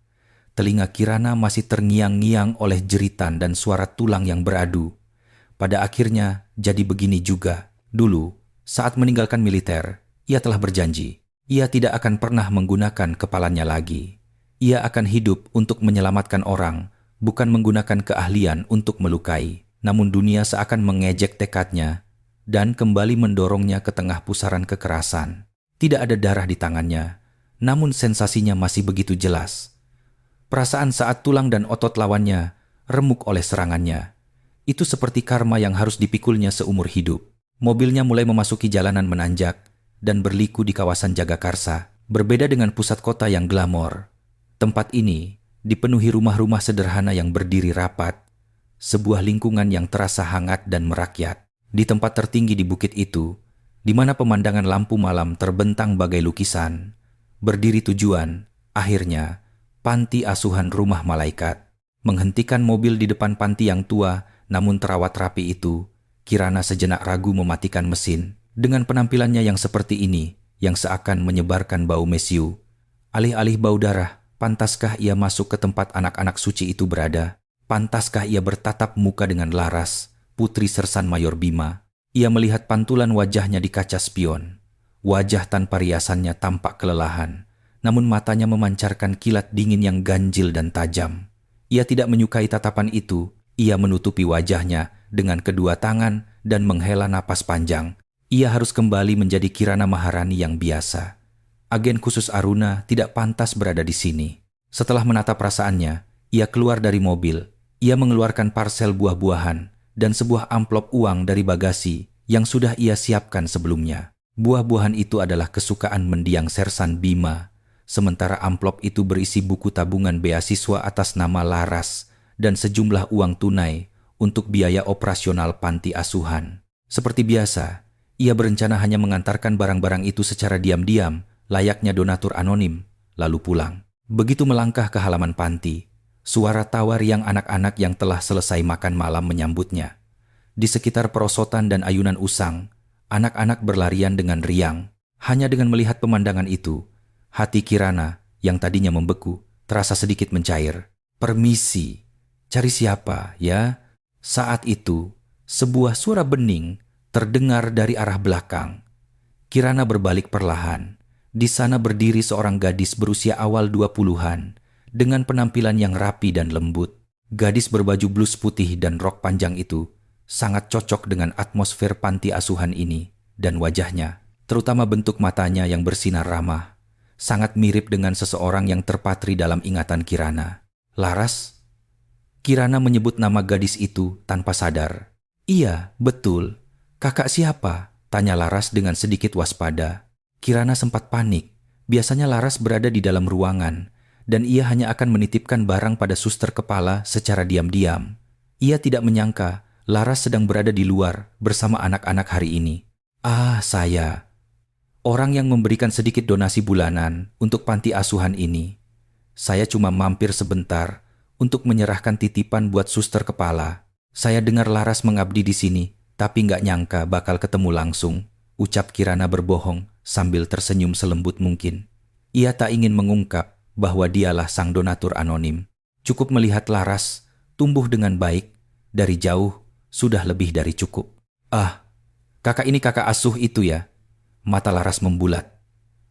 telinga Kirana masih terngiang-ngiang oleh jeritan dan suara tulang yang beradu. Pada akhirnya jadi begini juga. Dulu, saat meninggalkan militer, ia telah berjanji Ia tidak akan pernah menggunakan kepalanya lagi. Ia akan hidup untuk menyelamatkan orang, bukan menggunakan keahlian untuk melukai. Namun dunia seakan mengejek tekadnya dan kembali mendorongnya ke tengah pusaran kekerasan. Tidak ada darah di tangannya, namun sensasinya masih begitu jelas. Perasaan saat tulang dan otot lawannya remuk oleh serangannya. Itu seperti karma yang harus dipikulnya seumur hidup. Mobilnya mulai memasuki jalanan menanjak dan berliku di kawasan Jagakarsa. Berbeda dengan pusat kota yang glamor, tempat ini dipenuhi rumah-rumah sederhana yang berdiri rapat, sebuah lingkungan yang terasa hangat dan merakyat. Di tempat tertinggi di bukit itu, di mana pemandangan lampu malam terbentang bagai lukisan, berdiri tujuan, akhirnya, panti asuhan Rumah Malaikat. Menghentikan mobil di depan panti yang tua namun terawat rapi itu, Kirana sejenak ragu mematikan mesin. Dengan penampilannya yang seperti ini, yang seakan menyebarkan bau mesiu, alih-alih bau darah, pantaskah ia masuk ke tempat anak-anak suci itu berada? Pantaskah ia bertatap muka dengan Laras, putri Sersan Mayor Bima? Ia melihat pantulan wajahnya di kaca spion. Wajah tanpa riasannya tampak kelelahan, namun matanya memancarkan kilat dingin yang ganjil dan tajam. Ia tidak menyukai tatapan itu. Ia menutupi wajahnya dengan kedua tangan dan menghela napas panjang. Ia harus kembali menjadi Kirana Maharani yang biasa. Agen khusus Aruna tidak pantas berada di sini. Setelah menatap perasaannya, ia keluar dari mobil. Ia mengeluarkan parsel buah-buahan dan sebuah amplop uang dari bagasi yang sudah ia siapkan sebelumnya. Buah-buahan itu adalah kesukaan mendiang Sersan Bima, sementara amplop itu berisi buku tabungan beasiswa atas nama Laras dan sejumlah uang tunai untuk biaya operasional panti asuhan. Seperti biasa, ia berencana hanya mengantarkan barang-barang itu secara diam-diam, layaknya donatur anonim, lalu pulang. Begitu melangkah ke halaman panti, suara tawa riang anak-anak yang telah selesai makan malam menyambutnya. Di sekitar perosotan dan ayunan usang, anak-anak berlarian dengan riang. Hanya dengan melihat pemandangan itu, hati Kirana yang tadinya membeku terasa sedikit mencair. Permisi, cari siapa ya? Saat itu, sebuah suara bening terdengar dari arah belakang. Kirana berbalik perlahan. Di sana berdiri seorang gadis berusia awal 20-an dengan penampilan yang rapi dan lembut. Gadis berbaju blus putih dan rok panjang itu sangat cocok dengan atmosfer panti asuhan ini, dan wajahnya, terutama bentuk matanya yang bersinar ramah, sangat mirip dengan seseorang yang terpatri dalam ingatan Kirana. Laras? Kirana menyebut nama gadis itu tanpa sadar. Iya, betul. Kakak siapa? Tanya Laras dengan sedikit waspada. Kirana sempat panik. Biasanya Laras berada di dalam ruangan, dan ia hanya akan menitipkan barang pada suster kepala secara diam-diam. Ia tidak menyangka Laras sedang berada di luar bersama anak-anak hari ini. Ah, saya. Orang yang memberikan sedikit donasi bulanan untuk panti asuhan ini. Saya cuma mampir sebentar untuk menyerahkan titipan buat suster kepala. Saya dengar Laras mengabdi di sini, tapi nggak nyangka bakal ketemu langsung. Ucap Kirana berbohong sambil tersenyum selembut mungkin. Ia tak ingin mengungkap bahwa dialah sang donatur anonim. Cukup melihat Laras tumbuh dengan baik, dari jauh sudah lebih dari cukup. Ah, kakak ini kakak asuh itu ya? Mata Laras membulat.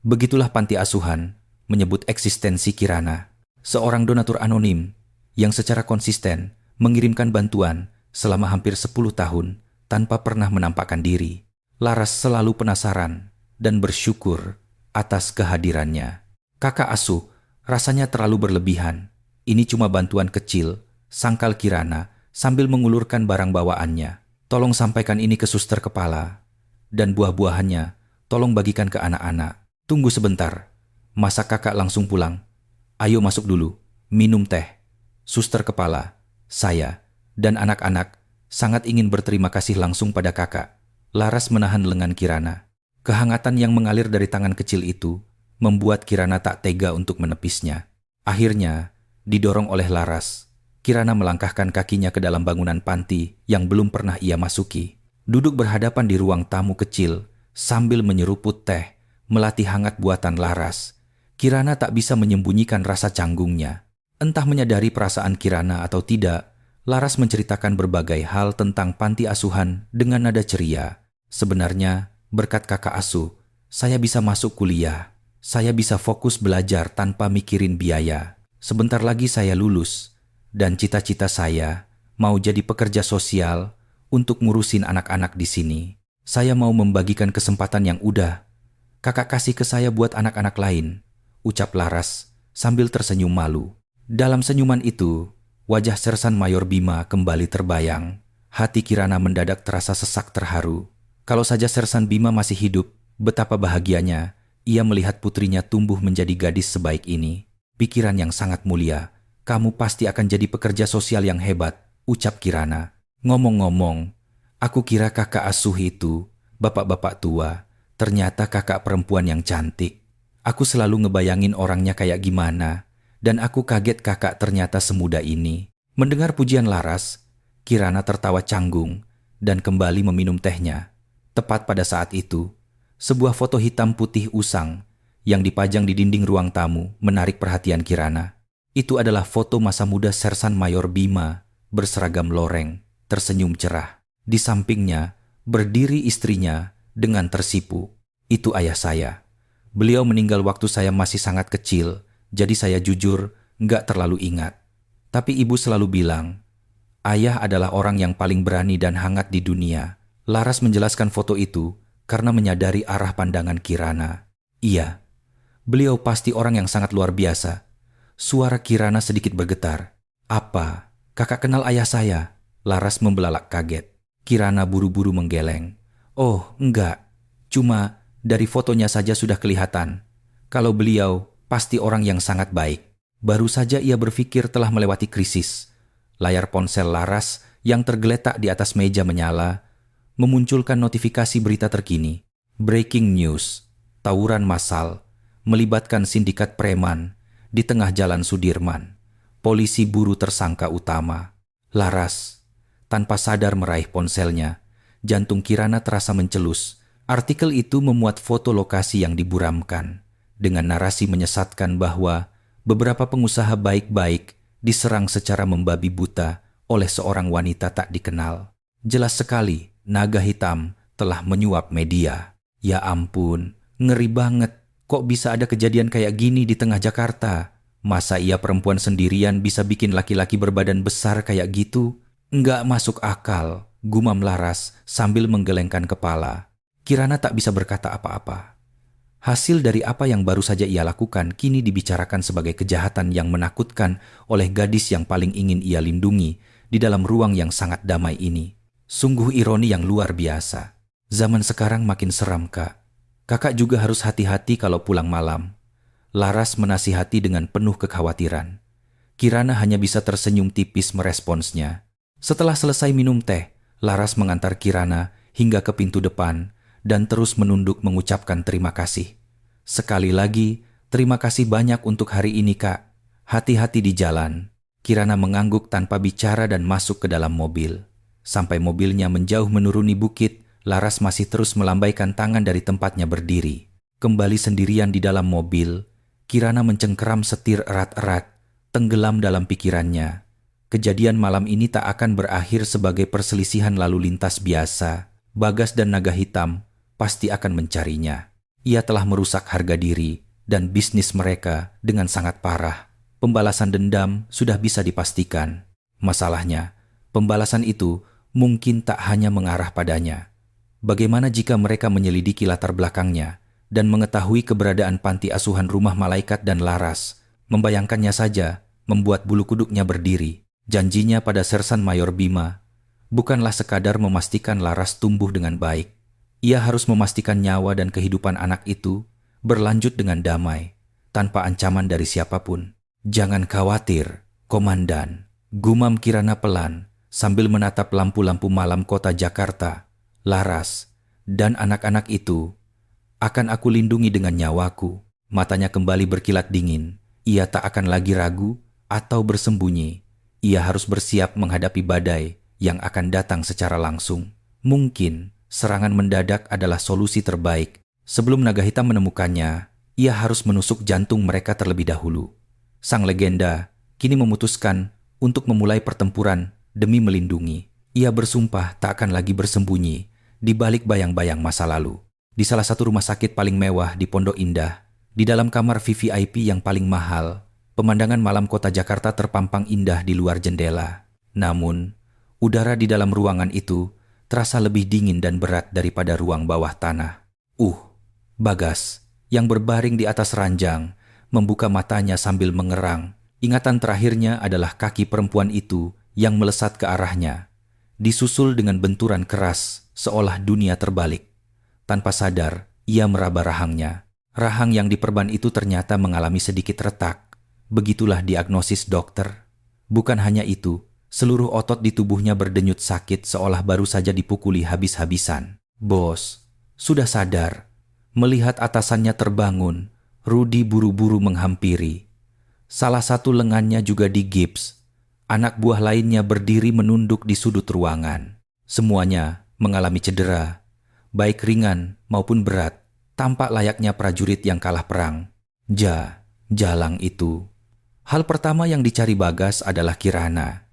Begitulah panti asuhan menyebut eksistensi Kirana, seorang donatur anonim yang secara konsisten mengirimkan bantuan selama hampir 10 tahun tanpa pernah menampakkan diri. Laras selalu penasaran dan bersyukur atas kehadirannya. Kakak asuh, rasanya terlalu berlebihan. Ini cuma bantuan kecil, sangkal Kirana sambil mengulurkan barang bawaannya. Tolong sampaikan ini ke suster kepala. Dan buah-buahannya, tolong bagikan ke anak-anak. Tunggu sebentar, masa kakak langsung pulang? Ayo masuk dulu, minum teh. Suster kepala, saya, dan anak-anak sangat ingin berterima kasih langsung pada kakak. Laras menahan lengan Kirana. Kehangatan yang mengalir dari tangan kecil itu membuat Kirana tak tega untuk menepisnya. Akhirnya, didorong oleh Laras, Kirana melangkahkan kakinya ke dalam bangunan panti yang belum pernah ia masuki. Duduk berhadapan di ruang tamu kecil sambil menyeruput teh, melati hangat buatan Laras, Kirana tak bisa menyembunyikan rasa canggungnya. Entah menyadari perasaan Kirana atau tidak, Laras menceritakan berbagai hal tentang panti asuhan dengan nada ceria. Sebenarnya, berkat kakak asuh, saya bisa masuk kuliah. Saya bisa fokus belajar tanpa mikirin biaya. Sebentar lagi saya lulus, dan cita-cita saya mau jadi pekerja sosial untuk ngurusin anak-anak di sini. Saya mau membagikan kesempatan yang udah Kakak kasih ke saya buat anak-anak lain, ucap Laras sambil tersenyum malu. Dalam senyuman itu, wajah Sersan Mayor Bima kembali terbayang. Hati Kirana mendadak terasa sesak terharu. Kalau saja Sersan Bima masih hidup, betapa bahagianya ia melihat putrinya tumbuh menjadi gadis sebaik ini. Pikiran yang sangat mulia. Kamu pasti akan jadi pekerja sosial yang hebat, ucap Kirana. Ngomong-ngomong, aku kira kakak asuh itu, bapak-bapak tua, ternyata kakak perempuan yang cantik. Aku selalu ngebayangin orangnya kayak gimana, dan aku kaget kakak ternyata semuda ini. Mendengar pujian Laras, Kirana tertawa canggung dan kembali meminum tehnya. Tepat pada saat itu, sebuah foto hitam putih usang yang dipajang di dinding ruang tamu menarik perhatian Kirana. Itu adalah foto masa muda Sersan Mayor Bima berseragam loreng, tersenyum cerah. Di sampingnya berdiri istrinya dengan tersipu. Itu ayah saya. Beliau meninggal waktu saya masih sangat kecil, jadi saya jujur nggak terlalu ingat. Tapi ibu selalu bilang, ayah adalah orang yang paling berani dan hangat di dunia. Laras menjelaskan foto itu karena menyadari arah pandangan Kirana. Iya, beliau pasti orang yang sangat luar biasa. Suara Kirana sedikit bergetar. Apa? Kakak kenal ayah saya? Laras membelalak kaget. Kirana buru-buru menggeleng. Oh, enggak. Cuma dari fotonya saja sudah kelihatan. Kalau beliau pasti orang yang sangat baik. Baru saja ia berpikir telah melewati krisis. Layar ponsel Laras yang tergeletak di atas meja menyala, memunculkan notifikasi berita terkini. Breaking news. Tawuran massal melibatkan sindikat preman di tengah jalan Sudirman. Polisi buru tersangka utama. Laras, tanpa sadar meraih ponselnya, jantung Kirana terasa mencelus. Artikel itu memuat foto lokasi yang diburamkan, dengan narasi menyesatkan bahwa beberapa pengusaha baik-baik diserang secara membabi buta oleh seorang wanita tak dikenal. Jelas sekali, naga hitam telah menyuap media. Ya ampun, ngeri banget. Kok bisa ada kejadian kayak gini di tengah Jakarta? Masa ia perempuan sendirian bisa bikin laki-laki berbadan besar kayak gitu? Nggak masuk akal, gumam Laras sambil menggelengkan kepala. Kirana tak bisa berkata apa-apa. Hasil dari apa yang baru saja ia lakukan kini dibicarakan sebagai kejahatan yang menakutkan oleh gadis yang paling ingin ia lindungi di dalam ruang yang sangat damai ini. Sungguh ironi yang luar biasa. Zaman sekarang makin seram, Kak. Kakak juga harus hati-hati kalau pulang malam. Laras menasihati dengan penuh kekhawatiran. Kirana hanya bisa tersenyum tipis meresponsnya. Setelah selesai minum teh, Laras mengantar Kirana hingga ke pintu depan dan terus menunduk mengucapkan terima kasih. Sekali lagi, terima kasih banyak untuk hari ini, Kak. Hati-hati di jalan. Kirana mengangguk tanpa bicara dan masuk ke dalam mobil. Sampai mobilnya menjauh menuruni bukit, Laras masih terus melambaikan tangan dari tempatnya berdiri. Kembali sendirian di dalam mobil, Kirana mencengkeram setir erat-erat, tenggelam dalam pikirannya. Kejadian malam ini tak akan berakhir sebagai perselisihan lalu lintas biasa. Bagas dan naga hitam pasti akan mencarinya. Ia telah merusak harga diri dan bisnis mereka dengan sangat parah. Pembalasan dendam sudah bisa dipastikan. Masalahnya, pembalasan itu mungkin tak hanya mengarah padanya. Bagaimana jika mereka menyelidiki latar belakangnya dan mengetahui keberadaan panti asuhan Rumah Malaikat dan Laras? Membayangkannya saja membuat bulu kuduknya berdiri. Janjinya pada Sersan Mayor Bima bukanlah sekadar memastikan Laras tumbuh dengan baik. Ia harus memastikan nyawa dan kehidupan anak itu berlanjut dengan damai, tanpa ancaman dari siapapun. Jangan khawatir, Komandan, gumam Kirana pelan sambil menatap lampu-lampu malam kota Jakarta. Laras dan anak-anak itu akan aku lindungi dengan nyawaku. Matanya kembali berkilat dingin. Ia tak akan lagi ragu atau bersembunyi. Ia harus bersiap menghadapi badai yang akan datang secara langsung. Mungkin serangan mendadak adalah solusi terbaik. Sebelum naga hitam menemukannya, ia harus menusuk jantung mereka terlebih dahulu. Sang legenda kini memutuskan untuk memulai pertempuran demi melindungi. Ia bersumpah tak akan lagi bersembunyi di balik bayang-bayang masa lalu. Di salah satu rumah sakit paling mewah di Pondok Indah, Di dalam kamar VVIP yang paling mahal, pemandangan malam kota Jakarta terpampang indah di luar jendela. Namun, udara di dalam ruangan itu terasa lebih dingin dan berat daripada ruang bawah tanah. Bagas, yang berbaring di atas ranjang, membuka matanya sambil mengerang. Ingatan terakhirnya adalah kaki perempuan itu yang melesat ke arahnya, disusul dengan benturan keras seolah dunia terbalik. Tanpa sadar, ia meraba rahangnya. Rahang yang diperban itu ternyata mengalami sedikit retak. Begitulah diagnosis dokter. Bukan hanya itu, seluruh otot di tubuhnya berdenyut sakit seolah baru saja dipukuli habis-habisan. Bos, sudah sadar. Melihat atasannya terbangun, Rudi buru-buru menghampiri. Salah satu lengannya juga digips. Anak buah lainnya berdiri menunduk di sudut ruangan. Semuanya mengalami cedera, baik ringan maupun berat, tampak layaknya prajurit yang kalah perang. Jalang itu. Hal pertama yang dicari Bagas adalah Kirana.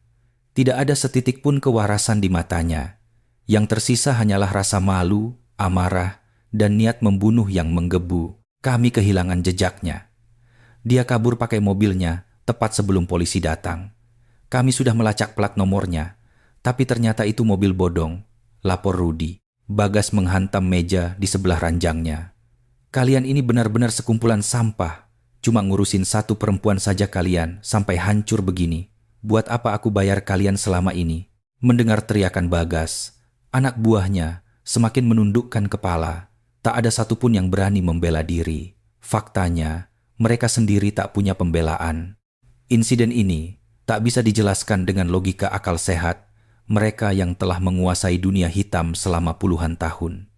Tidak ada setitik pun kewarasan di matanya. Yang tersisa hanyalah rasa malu, amarah, dan niat membunuh yang menggebu. Kami kehilangan jejaknya. Dia kabur pakai mobilnya tepat sebelum polisi datang. Kami sudah melacak plat nomornya, tapi ternyata itu mobil bodong, lapor Rudi. Bagas menghantam meja di sebelah ranjangnya. Kalian ini benar-benar sekumpulan sampah. Cuma ngurusin satu perempuan saja kalian sampai hancur begini. Buat apa aku bayar kalian selama ini? Mendengar teriakan Bagas, anak buahnya semakin menundukkan kepala. Tak ada satupun yang berani membela diri. Faktanya, mereka sendiri tak punya pembelaan. Insiden ini tak bisa dijelaskan dengan logika akal sehat mereka yang telah menguasai dunia hitam selama puluhan tahun.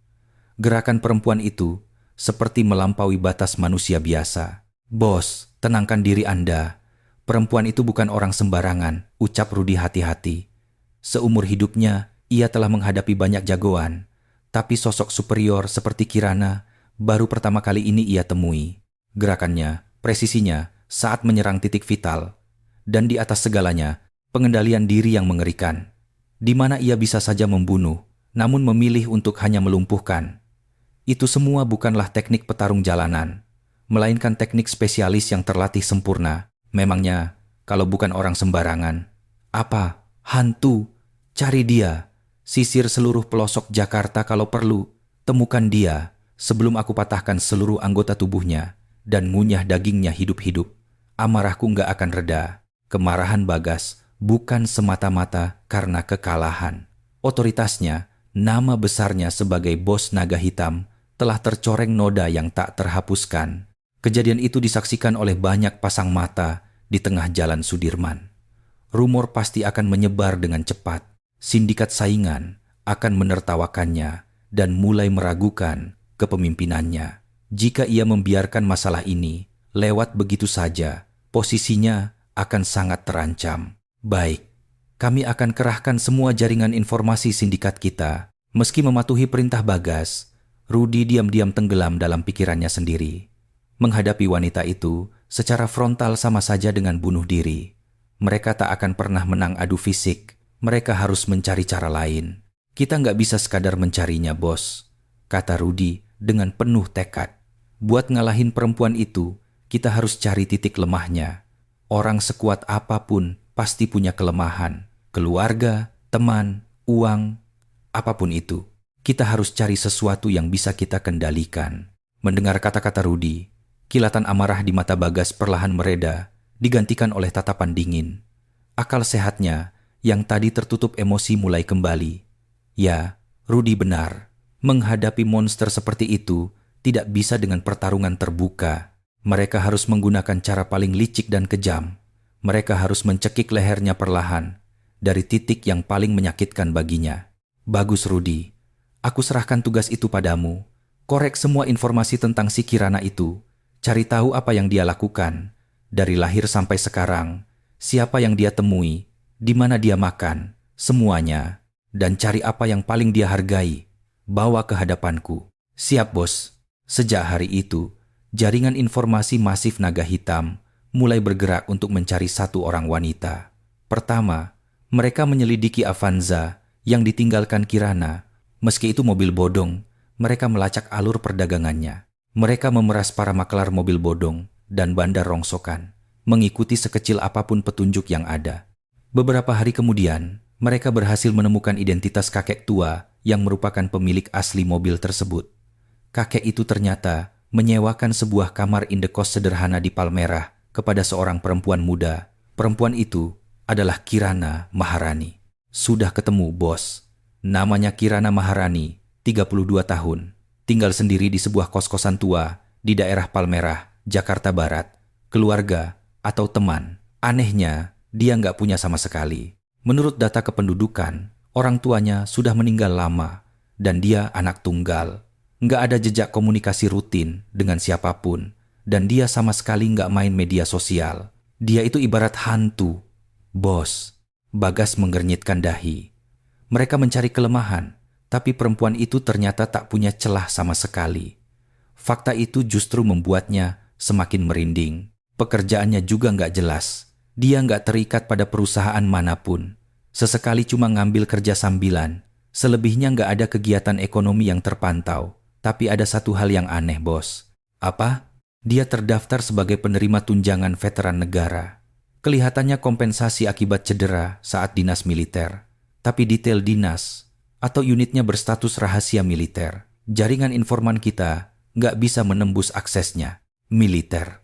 Gerakan perempuan itu seperti melampaui batas manusia biasa. Bos, tenangkan diri Anda. Perempuan itu bukan orang sembarangan, ucap Rudi hati-hati. Seumur hidupnya, ia telah menghadapi banyak jagoan. Tapi sosok superior seperti Kirana baru pertama kali ini ia temui. Gerakannya, presisinya saat menyerang titik vital. Dan di atas segalanya, pengendalian diri yang mengerikan. Di mana ia bisa saja membunuh, namun memilih untuk hanya melumpuhkan. Itu semua bukanlah teknik petarung jalanan, melainkan teknik spesialis yang terlatih sempurna. Memangnya, kalau bukan orang sembarangan. Apa? Hantu? Cari dia. Sisir seluruh pelosok Jakarta kalau perlu. Temukan dia sebelum aku patahkan seluruh anggota tubuhnya dan ngunyah dagingnya hidup-hidup. Amarahku nggak akan reda. Kemarahan Bagas bukan semata-mata karena kekalahan. Otoritasnya, nama besarnya sebagai bos naga hitam telah tercoreng noda yang tak terhapuskan. Kejadian itu disaksikan oleh banyak pasang mata di tengah jalan Sudirman. Rumor pasti akan menyebar dengan cepat. Sindikat saingan akan menertawakannya dan mulai meragukan kepemimpinannya. Jika ia membiarkan masalah ini lewat begitu saja, posisinya akan sangat terancam. Baik, kami akan kerahkan semua jaringan informasi sindikat kita. Meski mematuhi perintah Bagas, Rudi diam-diam tenggelam dalam pikirannya sendiri. Menghadapi wanita itu secara frontal sama saja dengan bunuh diri. Mereka tak akan pernah menang adu fisik. Mereka harus mencari cara lain. Kita nggak bisa sekadar mencarinya, bos, kata Rudi dengan penuh tekad. Buat ngalahin perempuan itu, kita harus cari titik lemahnya. Orang sekuat apapun pasti punya kelemahan. Keluarga, teman, uang, apapun itu. Kita harus cari sesuatu yang bisa kita kendalikan. Mendengar kata-kata Rudi, kilatan amarah di mata Bagas perlahan mereda, digantikan oleh tatapan dingin. Akal sehatnya yang tadi tertutup emosi mulai kembali. Ya, Rudi benar. Menghadapi monster seperti itu tidak bisa dengan pertarungan terbuka. Mereka harus menggunakan cara paling licik dan kejam. Mereka harus mencekik lehernya perlahan dari titik yang paling menyakitkan baginya. Bagus, Rudi. Aku serahkan tugas itu padamu. Korek semua informasi tentang si Kirana itu. Cari tahu apa yang dia lakukan. Dari lahir sampai sekarang, siapa yang dia temui, di mana dia makan, semuanya. Dan cari apa yang paling dia hargai. Bawa ke hadapanku. Siap, bos. Sejak hari itu, jaringan informasi masif naga hitam mulai bergerak untuk mencari satu orang wanita. Pertama, mereka menyelidiki Avanza yang ditinggalkan Kirana. Meski itu mobil bodong, mereka melacak alur perdagangannya. Mereka memeras para maklar mobil bodong dan bandar rongsokan, mengikuti sekecil apapun petunjuk yang ada. Beberapa hari kemudian, mereka berhasil menemukan identitas kakek tua yang merupakan pemilik asli mobil tersebut. Kakek itu ternyata menyewakan sebuah kamar indekos sederhana di Palmerah kepada seorang perempuan muda. Perempuan itu adalah Kirana Maharani. Sudah ketemu, bos. Namanya Kirana Maharani, 32 tahun. Tinggal sendiri di sebuah kos-kosan tua di daerah Palmerah, Jakarta Barat. Keluarga atau teman, anehnya dia nggak punya sama sekali. Menurut data kependudukan, orang tuanya sudah meninggal lama dan dia anak tunggal. Nggak ada jejak komunikasi rutin dengan siapapun dan dia sama sekali nggak main media sosial. Dia itu ibarat hantu. Bos, Bagas menggernyitkan dahi. Mereka mencari kelemahan, tapi perempuan itu ternyata tak punya celah sama sekali. Fakta itu justru membuatnya semakin merinding. Pekerjaannya juga nggak jelas. Dia nggak terikat pada perusahaan manapun. Sesekali cuma ngambil kerja sambilan. Selebihnya nggak ada kegiatan ekonomi yang terpantau. Tapi ada satu hal yang aneh, bos. Apa? Dia terdaftar sebagai penerima tunjangan veteran negara. Kelihatannya kompensasi akibat cedera saat dinas militer. Tapi detail dinas atau unitnya berstatus rahasia militer. Jaringan informan kita nggak bisa menembus aksesnya. Militer.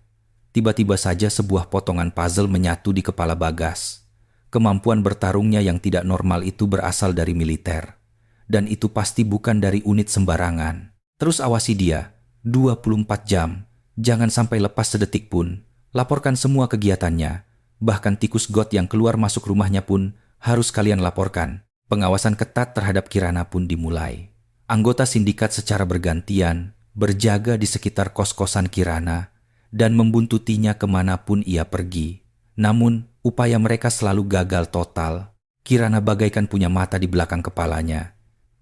Tiba-tiba saja sebuah potongan puzzle menyatu di kepala Bagas. Kemampuan bertarungnya yang tidak normal itu berasal dari militer. Dan itu pasti bukan dari unit sembarangan. Terus awasi dia, 24 jam. Jangan sampai lepas sedetik pun. Laporkan semua kegiatannya. Bahkan tikus got yang keluar masuk rumahnya pun harus kalian laporkan. Pengawasan ketat terhadap Kirana pun dimulai. Anggota sindikat secara bergantian berjaga di sekitar kos-kosan Kirana dan membuntutinya kemanapun ia pergi. Namun, upaya mereka selalu gagal total. Kirana bagaikan punya mata di belakang kepalanya.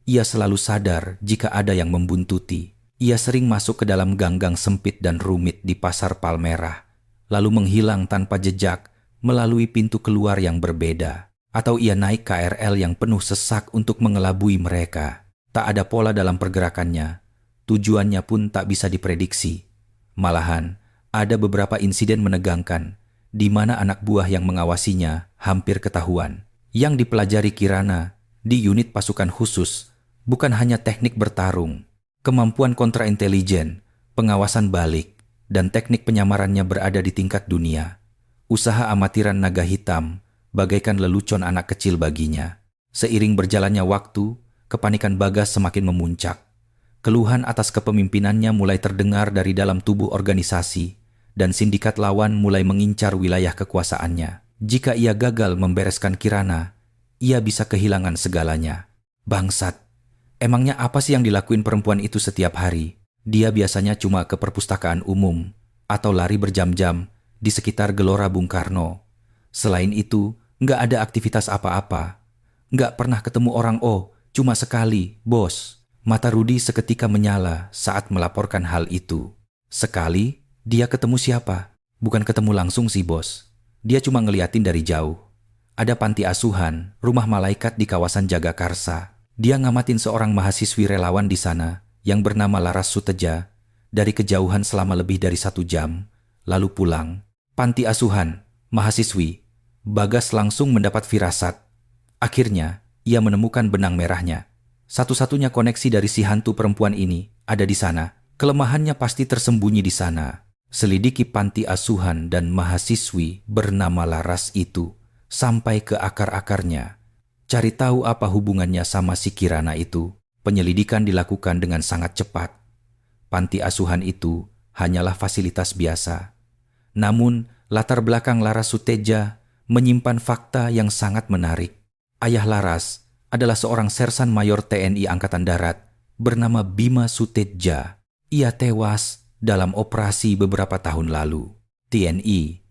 Ia selalu sadar jika ada yang membuntuti. Ia sering masuk ke dalam gang-gang sempit dan rumit di pasar Palmerah, lalu menghilang tanpa jejak melalui pintu keluar yang berbeda. Atau ia naik KRL yang penuh sesak untuk mengelabui mereka. Tak ada pola dalam pergerakannya. Tujuannya pun tak bisa diprediksi. Malahan, ada beberapa insiden menegangkan, di mana anak buah yang mengawasinya hampir ketahuan. Yang dipelajari Kirana di unit pasukan khusus bukan hanya teknik bertarung, kemampuan kontraintelijen, pengawasan balik, dan teknik penyamarannya berada di tingkat dunia. Usaha amatiran naga hitam bagaikan lelucon anak kecil baginya. Seiring berjalannya waktu, kepanikan Bagas semakin memuncak. Keluhan atas kepemimpinannya mulai terdengar dari dalam tubuh organisasi, dan sindikat lawan mulai mengincar wilayah kekuasaannya. Jika ia gagal membereskan Kirana, ia bisa kehilangan segalanya. Bangsat, emangnya apa sih yang dilakuin perempuan itu setiap hari? Dia biasanya cuma ke perpustakaan umum, atau lari berjam-jam di sekitar Gelora Bung Karno. Selain itu, nggak ada aktivitas apa-apa. Nggak pernah ketemu orang. Cuma sekali, bos. Mata Rudi seketika menyala saat melaporkan hal itu. Sekali, dia ketemu siapa? Bukan ketemu langsung sih, bos. Dia cuma ngeliatin dari jauh. Ada panti asuhan, rumah malaikat di kawasan Jagakarsa. Dia ngamatin seorang mahasiswi relawan di sana yang bernama Laras Suteja dari kejauhan selama lebih dari 1 jam, lalu pulang. Panti asuhan, mahasiswi. Bagas langsung mendapat firasat. Akhirnya, ia menemukan benang merahnya. Satu-satunya koneksi dari si hantu perempuan ini ada di sana. Kelemahannya pasti tersembunyi di sana. Selidiki panti asuhan dan mahasiswi bernama Laras itu sampai ke akar-akarnya. Cari tahu apa hubungannya sama si Kirana itu. Penyelidikan dilakukan dengan sangat cepat. Panti asuhan itu hanyalah fasilitas biasa. Namun, latar belakang Laras Suteja menyimpan fakta yang sangat menarik. Ayah Laras adalah seorang sersan mayor TNI Angkatan Darat bernama Bima Suteja. Ia tewas dalam operasi beberapa tahun lalu. TNI,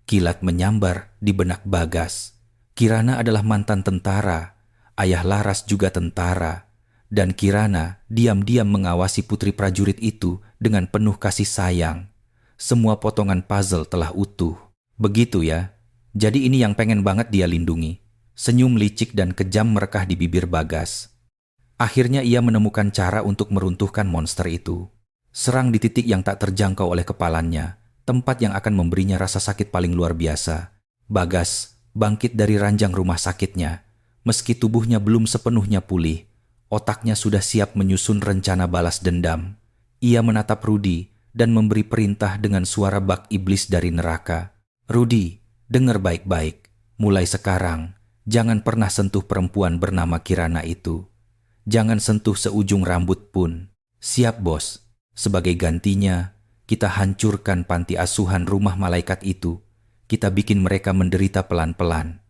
kilat menyambar di benak Bagas. Kirana adalah mantan tentara, ayah Laras juga tentara, dan Kirana diam-diam mengawasi putri prajurit itu dengan penuh kasih sayang. Semua potongan puzzle telah utuh. Begitu ya. Jadi ini yang pengen banget dia lindungi. Senyum licik dan kejam merekah di bibir Bagas. Akhirnya ia menemukan cara untuk meruntuhkan monster itu. Serang di titik yang tak terjangkau oleh kepalanya, tempat yang akan memberinya rasa sakit paling luar biasa. Bagas bangkit dari ranjang rumah sakitnya. Meski tubuhnya belum sepenuhnya pulih, otaknya sudah siap menyusun rencana balas dendam. Ia menatap Rudy dan memberi perintah dengan suara bak iblis dari neraka. Rudy, dengar baik-baik. Mulai sekarang, jangan pernah sentuh perempuan bernama Kirana itu. Jangan sentuh seujung rambut pun. Siap, bos. Sebagai gantinya, kita hancurkan panti asuhan rumah malaikat itu. Kita bikin mereka menderita pelan-pelan.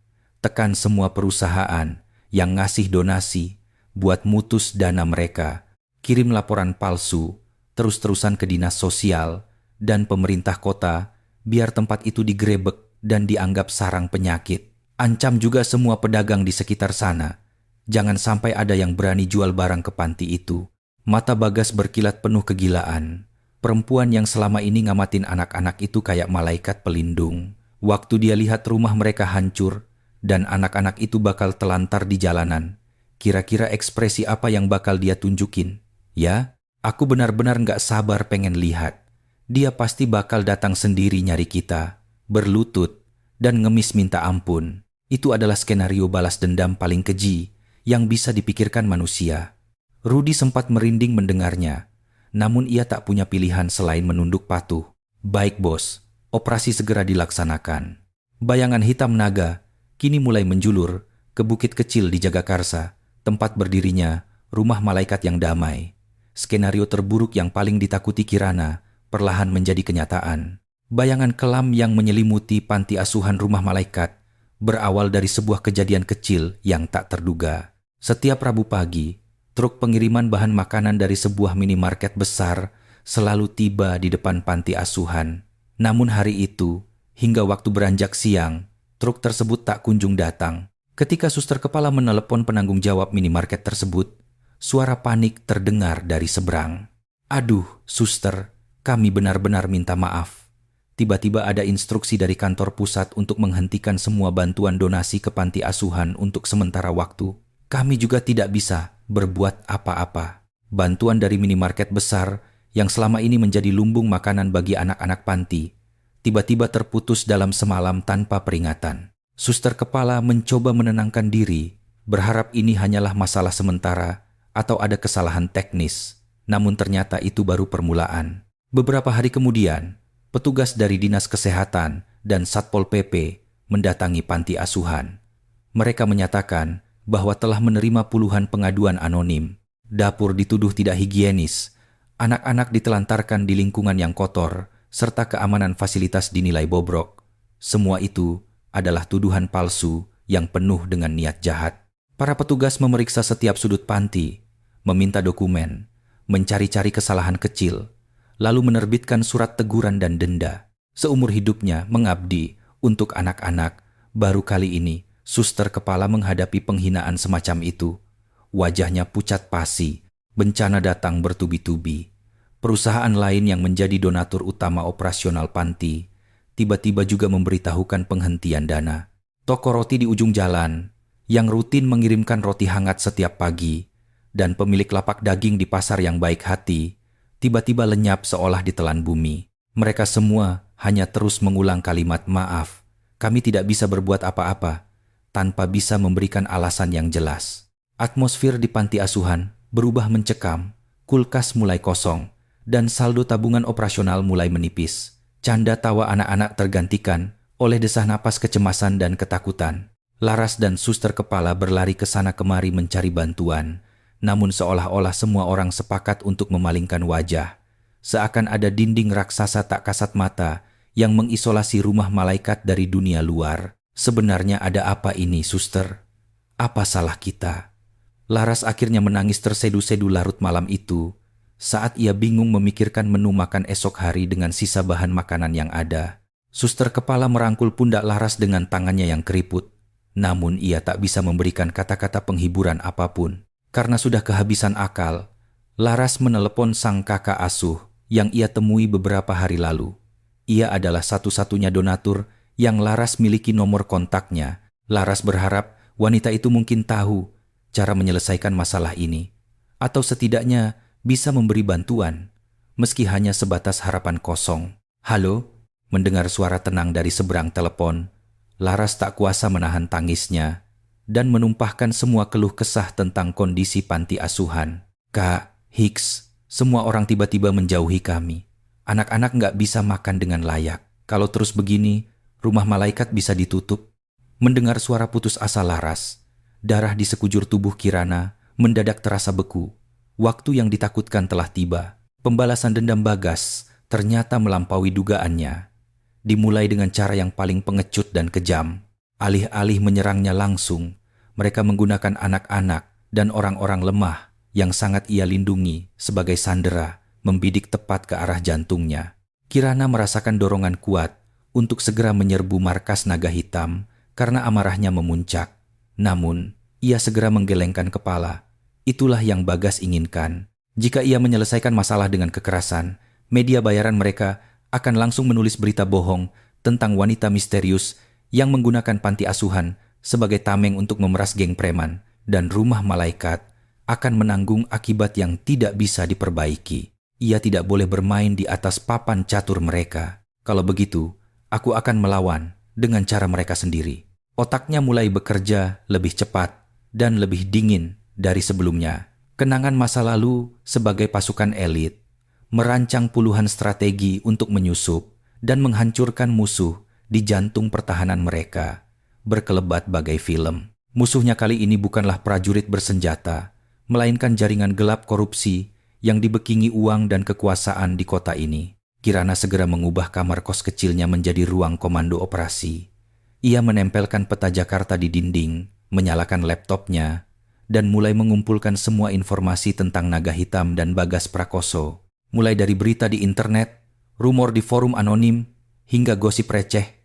Tekan semua perusahaan yang ngasih donasi buat mutus dana mereka. Kirim laporan palsu, terus-terusan ke dinas sosial dan pemerintah kota, biar tempat itu digerebek dan dianggap sarang penyakit. Ancam juga semua pedagang di sekitar sana. Jangan sampai ada yang berani jual barang ke panti itu. Mata Bagas berkilat penuh kegilaan. Perempuan yang selama ini ngamatin anak-anak itu kayak malaikat pelindung. Waktu dia lihat rumah mereka hancur dan anak-anak itu bakal telantar di jalanan, kira-kira ekspresi apa yang bakal dia tunjukin? Ya, aku benar-benar gak sabar pengen lihat. Dia pasti bakal datang sendiri nyari kita, berlutut, dan ngemis minta ampun. Itu adalah skenario balas dendam paling keji yang bisa dipikirkan manusia. Rudy sempat merinding mendengarnya, namun ia tak punya pilihan selain menunduk patuh. Baik bos, operasi segera dilaksanakan. Bayangan hitam naga kini mulai menjulur ke bukit kecil di Jagakarsa, tempat berdirinya rumah malaikat yang damai. Skenario terburuk yang paling ditakuti Kirana perlahan menjadi kenyataan. Bayangan kelam yang menyelimuti panti asuhan rumah malaikat berawal dari sebuah kejadian kecil yang tak terduga. Setiap Rabu pagi, truk pengiriman bahan makanan dari sebuah minimarket besar selalu tiba di depan panti asuhan. Namun hari itu, hingga waktu beranjak siang, truk tersebut tak kunjung datang. Ketika suster kepala menelepon penanggung jawab minimarket tersebut, suara panik terdengar dari seberang. Aduh, suster, kami benar-benar minta maaf. Tiba-tiba ada instruksi dari kantor pusat untuk menghentikan semua bantuan donasi ke panti asuhan untuk sementara waktu. Kami juga tidak bisa berbuat apa-apa. Bantuan dari minimarket besar yang selama ini menjadi lumbung makanan bagi anak-anak panti tiba-tiba terputus dalam semalam tanpa peringatan. Suster kepala mencoba menenangkan diri, berharap ini hanyalah masalah sementara atau ada kesalahan teknis. Namun ternyata itu baru permulaan. Beberapa hari kemudian, petugas dari Dinas Kesehatan dan Satpol PP mendatangi panti asuhan. Mereka menyatakan bahwa telah menerima puluhan pengaduan anonim. Dapur dituduh tidak higienis, anak-anak ditelantarkan di lingkungan yang kotor, serta keamanan fasilitas dinilai bobrok. Semua itu adalah tuduhan palsu yang penuh dengan niat jahat. Para petugas memeriksa setiap sudut panti, meminta dokumen, mencari-cari kesalahan kecil, lalu menerbitkan surat teguran dan denda. Seumur hidupnya mengabdi untuk anak-anak, baru kali ini suster kepala menghadapi penghinaan semacam itu. Wajahnya pucat pasi, bencana datang bertubi-tubi. Perusahaan lain yang menjadi donatur utama operasional panti tiba-tiba juga memberitahukan penghentian dana. Toko roti di ujung jalan yang rutin mengirimkan roti hangat setiap pagi dan pemilik lapak daging di pasar yang baik hati tiba-tiba lenyap seolah ditelan bumi. Mereka semua hanya terus mengulang kalimat maaf. Kami tidak bisa berbuat apa-apa tanpa bisa memberikan alasan yang jelas. Atmosfer di panti asuhan berubah mencekam, kulkas mulai kosong, dan saldo tabungan operasional mulai menipis. Canda tawa anak-anak tergantikan oleh desah napas kecemasan dan ketakutan. Laras dan suster kepala berlari ke sana kemari mencari bantuan, namun seolah-olah semua orang sepakat untuk memalingkan wajah. Seakan ada dinding raksasa tak kasat mata yang mengisolasi rumah malaikat dari dunia luar. Sebenarnya ada apa ini, suster? Apa salah kita? Laras akhirnya menangis tersedu-sedu larut malam itu saat ia bingung memikirkan menu makan esok hari dengan sisa bahan makanan yang ada. Suster kepala merangkul pundak Laras dengan tangannya yang keriput. Namun ia tak bisa memberikan kata-kata penghiburan apapun. Karena sudah kehabisan akal, Laras menelepon sang kakak asuh yang ia temui beberapa hari lalu. Ia adalah satu-satunya donatur yang Laras miliki nomor kontaknya. Laras berharap wanita itu mungkin tahu cara menyelesaikan masalah ini, atau setidaknya bisa memberi bantuan. meski hanya sebatas harapan kosong. "Halo?" Mendengar suara tenang dari seberang telepon, Laras tak kuasa menahan tangisnya dan menumpahkan semua keluh kesah tentang kondisi panti asuhan. "Kak, Hicks, semua orang tiba-tiba menjauhi kami. Anak-anak nggak bisa makan dengan layak. Kalau terus begini, rumah malaikat bisa ditutup." Mendengar suara putus asa Laras, darah di sekujur tubuh Kirana mendadak terasa beku. Waktu yang ditakutkan telah tiba. Pembalasan dendam Bagas ternyata melampaui dugaannya. Dimulai dengan cara yang paling pengecut dan kejam. Alih-alih menyerangnya langsung, mereka menggunakan anak-anak dan orang-orang lemah yang sangat ia lindungi sebagai sandera, membidik tepat ke arah jantungnya. Kirana merasakan dorongan kuat untuk segera menyerbu markas naga hitam karena amarahnya memuncak. Namun, ia segera menggelengkan kepala. Itulah yang Bagas inginkan. Jika ia menyelesaikan masalah dengan kekerasan, media bayaran mereka akan langsung menulis berita bohong tentang wanita misterius yang menggunakan panti asuhan sebagai tameng untuk memeras geng preman, dan rumah malaikat akan menanggung akibat yang tidak bisa diperbaiki. Ia tidak boleh bermain di atas papan catur mereka. Kalau begitu, aku akan melawan dengan cara mereka sendiri. Otaknya mulai bekerja lebih cepat dan lebih dingin dari sebelumnya. Kenangan masa lalu sebagai pasukan elit, merancang puluhan strategi untuk menyusup dan menghancurkan musuh di jantung pertahanan mereka, berkelebat bagai film. Musuhnya kali ini bukanlah prajurit bersenjata, melainkan jaringan gelap korupsi yang dibekingi uang dan kekuasaan di kota ini. Kirana segera mengubah kamar kos kecilnya menjadi ruang komando operasi. Ia menempelkan peta Jakarta di dinding, menyalakan laptopnya, dan mulai mengumpulkan semua informasi tentang naga hitam dan Bagas Prakoso. Mulai dari berita di internet, rumor di forum anonim, hingga gosip receh,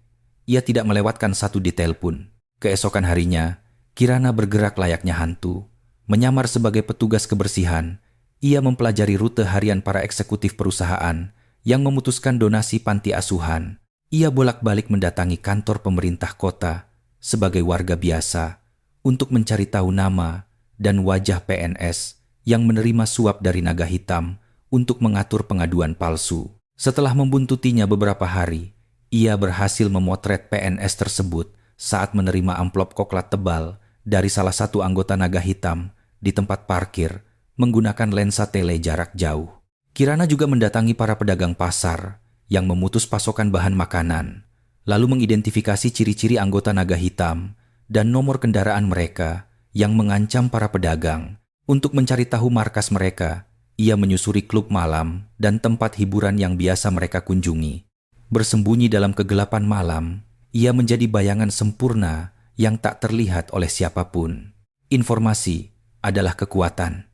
ia tidak melewatkan satu detail pun. Keesokan harinya, Kirana bergerak layaknya hantu. Menyamar sebagai petugas kebersihan, ia mempelajari rute harian para eksekutif perusahaan yang memutuskan donasi panti asuhan. Ia bolak-balik mendatangi kantor pemerintah kota sebagai warga biasa untuk mencari tahu nama dan wajah PNS yang menerima suap dari naga hitam untuk mengatur pengaduan palsu. Setelah membuntutinya beberapa hari, ia berhasil memotret PNS tersebut saat menerima amplop koklat tebal dari salah satu anggota naga hitam di tempat parkir menggunakan lensa tele jarak jauh. Kirana juga mendatangi para pedagang pasar yang memutus pasokan bahan makanan, lalu mengidentifikasi ciri-ciri anggota naga hitam dan nomor kendaraan mereka yang mengancam para pedagang. Untuk mencari tahu markas mereka, ia menyusuri klub malam dan tempat hiburan yang biasa mereka kunjungi. Bersembunyi dalam kegelapan malam, ia menjadi bayangan sempurna yang tak terlihat oleh siapapun. Informasi adalah kekuatan.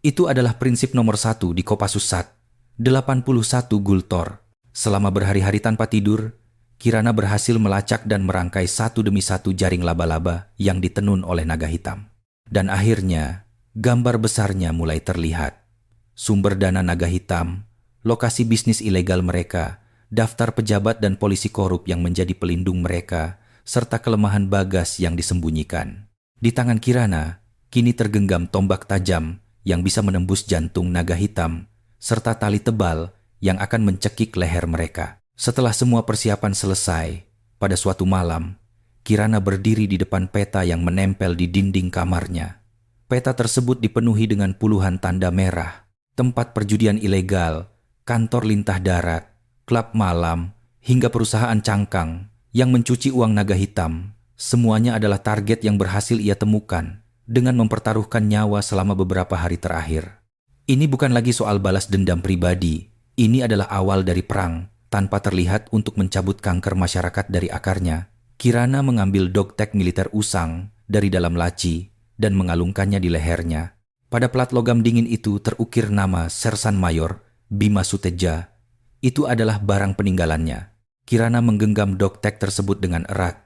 Itu adalah prinsip nomor 1 di Kopassusat. 81 Gultor. Selama berhari-hari tanpa tidur, Kirana berhasil melacak dan merangkai satu demi satu jaring laba-laba yang ditenun oleh naga hitam. Dan akhirnya, gambar besarnya mulai terlihat. Sumber dana naga hitam, lokasi bisnis ilegal mereka, daftar pejabat dan polisi korup yang menjadi pelindung mereka, serta kelemahan Bagas yang disembunyikan. Di tangan Kirana, kini tergenggam tombak tajam yang bisa menembus jantung naga hitam, serta tali tebal yang akan mencekik leher mereka. Setelah semua persiapan selesai, pada suatu malam, Kirana berdiri di depan peta yang menempel di dinding kamarnya. Peta tersebut dipenuhi dengan puluhan tanda merah, tempat perjudian ilegal, kantor lintah darat, klub malam, hingga perusahaan cangkang yang mencuci uang naga hitam. Semuanya adalah target yang berhasil ia temukan dengan mempertaruhkan nyawa selama beberapa hari terakhir. Ini bukan lagi soal balas dendam pribadi. Ini adalah awal dari perang tanpa terlihat untuk mencabut kanker masyarakat dari akarnya. Kirana mengambil dogtag militer usang dari dalam laci dan mengalungkannya di lehernya. Pada plat logam dingin itu terukir nama Sersan Mayor Bima Suteja. Itu adalah barang peninggalannya. Kirana menggenggam dogtag tersebut dengan erat.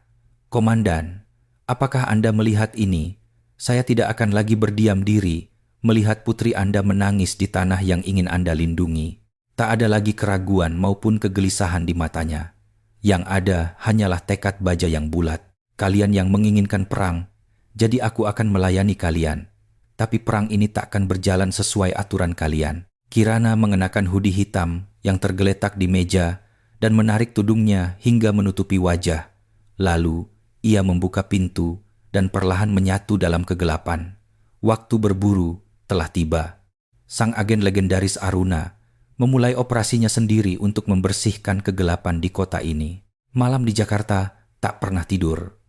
"Komandan, apakah Anda melihat ini? Saya tidak akan lagi berdiam diri melihat putri Anda menangis di tanah yang ingin Anda lindungi." Tak ada lagi keraguan maupun kegelisahan di matanya. Yang ada hanyalah tekad baja yang bulat. "Kalian yang menginginkan perang, jadi aku akan melayani kalian. Tapi perang ini tak akan berjalan sesuai aturan kalian. Kirana mengenakan hoodie hitam yang tergeletak di meja dan menarik tudungnya hingga menutupi wajah. Lalu, ia membuka pintu dan perlahan menyatu dalam kegelapan. Waktu berburu telah tiba. Sang agen legendaris Aruna memulai operasinya sendiri untuk membersihkan kegelapan di kota ini. Malam di Jakarta tak pernah tidur,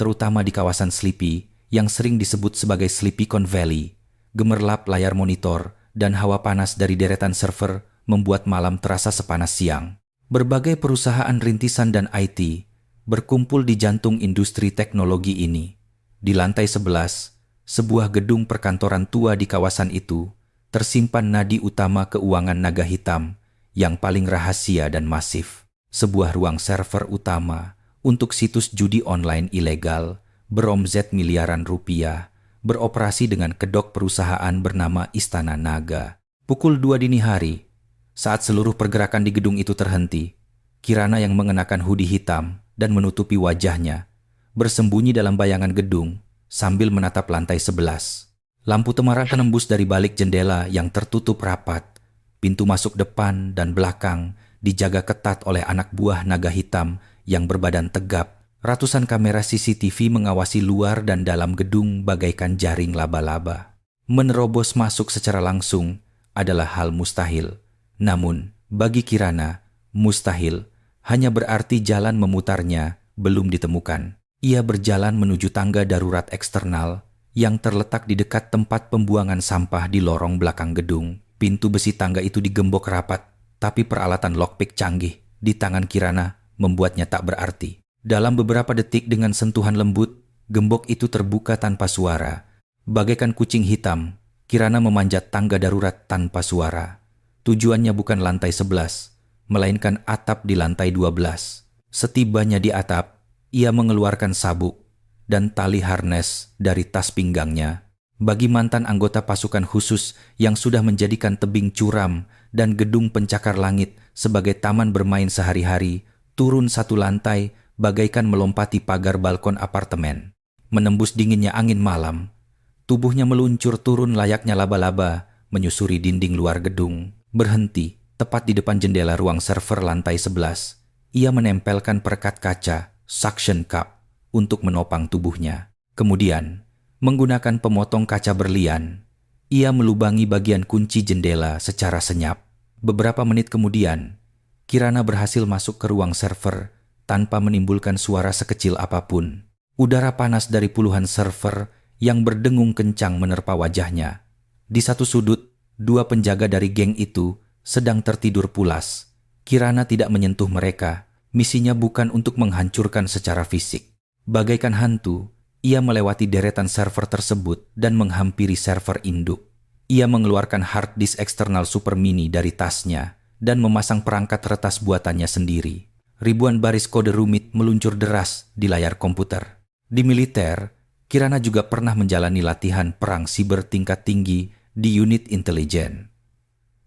terutama di kawasan Sleepy yang sering disebut sebagai Sleepycon Valley. Gemerlap layar monitor dan hawa panas dari deretan server membuat malam terasa sepanas siang. Berbagai perusahaan rintisan dan IT berkumpul di jantung industri teknologi ini. Di lantai 11, sebuah gedung perkantoran tua di kawasan itu, tersimpan nadi utama keuangan naga hitam yang paling rahasia dan masif. Sebuah ruang server utama untuk situs judi online ilegal beromzet miliaran rupiah, beroperasi dengan kedok perusahaan bernama Istana Naga. Pukul 2 dini hari, saat seluruh pergerakan di gedung itu terhenti, Kirana yang mengenakan hoodie hitam dan menutupi wajahnya, bersembunyi dalam bayangan gedung sambil menatap lantai 11. Lampu temaram menembus dari balik jendela yang tertutup rapat. Pintu masuk depan dan belakang dijaga ketat oleh anak buah naga hitam yang berbadan tegap. Ratusan kamera CCTV mengawasi luar dan dalam gedung bagaikan jaring laba-laba. Menerobos masuk secara langsung adalah hal mustahil. Namun, bagi Kirana, mustahil hanya berarti jalan memutarnya belum ditemukan. Ia berjalan menuju tangga darurat eksternal yang terletak di dekat tempat pembuangan sampah di lorong belakang gedung. Pintu besi tangga itu digembok rapat, tapi peralatan lockpick canggih di tangan Kirana membuatnya tak berarti. Dalam beberapa detik dengan sentuhan lembut, gembok itu terbuka tanpa suara. Bagaikan kucing hitam, Kirana memanjat tangga darurat tanpa suara. Tujuannya bukan lantai 11, melainkan atap di lantai 12. Setibanya di atap, ia mengeluarkan sabuk dan tali harnes dari tas pinggangnya. Bagi mantan anggota pasukan khusus yang sudah menjadikan tebing curam dan gedung pencakar langit sebagai taman bermain sehari-hari, turun satu lantai bagaikan melompati pagar balkon apartemen. Menembus dinginnya angin malam, tubuhnya meluncur turun layaknya laba-laba menyusuri dinding luar gedung. Berhenti tepat di depan jendela ruang server lantai 11. Ia menempelkan perekat kaca, suction cup, untuk menopang tubuhnya. Kemudian, menggunakan pemotong kaca berlian, ia melubangi bagian kunci jendela secara senyap. Beberapa menit kemudian, Kirana berhasil masuk ke ruang server tanpa menimbulkan suara sekecil apapun. Udara panas dari puluhan server yang berdengung kencang menerpa wajahnya. Di satu sudut, dua penjaga dari geng itu sedang tertidur pulas. Kirana tidak menyentuh mereka. Misinya bukan untuk menghancurkan secara fisik. Bagaikan hantu, ia melewati deretan server tersebut dan menghampiri server induk. Ia mengeluarkan hard disk eksternal super mini dari tasnya dan memasang perangkat retas buatannya sendiri. Ribuan baris kode rumit meluncur deras di layar komputer. Di militer, Kirana juga pernah menjalani latihan perang siber tingkat tinggi di unit intelijen.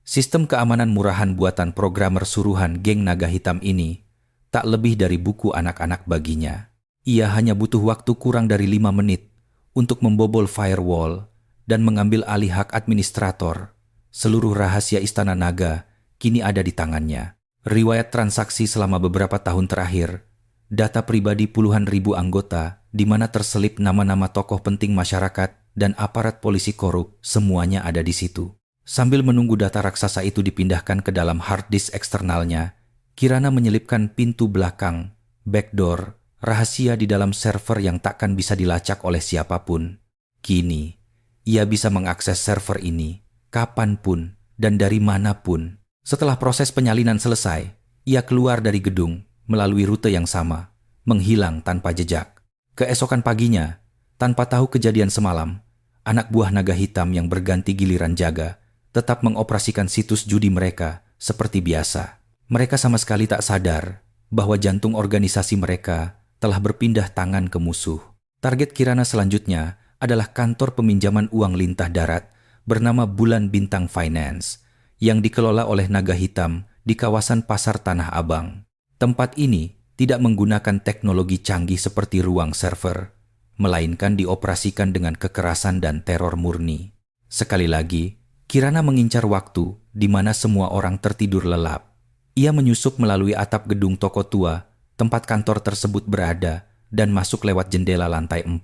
Sistem keamanan murahan buatan programmer suruhan geng naga hitam ini tak lebih dari buku anak-anak baginya. Ia hanya butuh waktu kurang dari 5 menit untuk membobol firewall dan mengambil alih hak administrator. Seluruh rahasia Istana Naga kini ada di tangannya. Riwayat transaksi selama beberapa tahun terakhir, data pribadi puluhan ribu anggota di mana terselip nama-nama tokoh penting masyarakat dan aparat polisi korup, semuanya ada di situ. Sambil menunggu data raksasa itu dipindahkan ke dalam hard disk eksternalnya, Kirana menyelipkan pintu belakang, backdoor, rahasia di dalam server yang takkan bisa dilacak oleh siapapun. Kini, ia bisa mengakses server ini, kapanpun dan dari manapun. Setelah proses penyalinan selesai, ia keluar dari gedung melalui rute yang sama, menghilang tanpa jejak. Keesokan paginya, tanpa tahu kejadian semalam, anak buah naga hitam yang berganti giliran jaga tetap mengoperasikan situs judi mereka seperti biasa. Mereka sama sekali tak sadar bahwa jantung organisasi mereka telah berpindah tangan ke musuh. Target Kirana selanjutnya adalah kantor peminjaman uang lintah darat bernama Bulan Bintang Finance yang dikelola oleh naga hitam di kawasan Pasar Tanah Abang. Tempat ini tidak menggunakan teknologi canggih seperti ruang server, melainkan dioperasikan dengan kekerasan dan teror murni. Sekali lagi, Kirana mengincar waktu di mana semua orang tertidur lelap. Ia menyusup melalui atap gedung toko tua, tempat kantor tersebut berada, dan masuk lewat jendela lantai 4.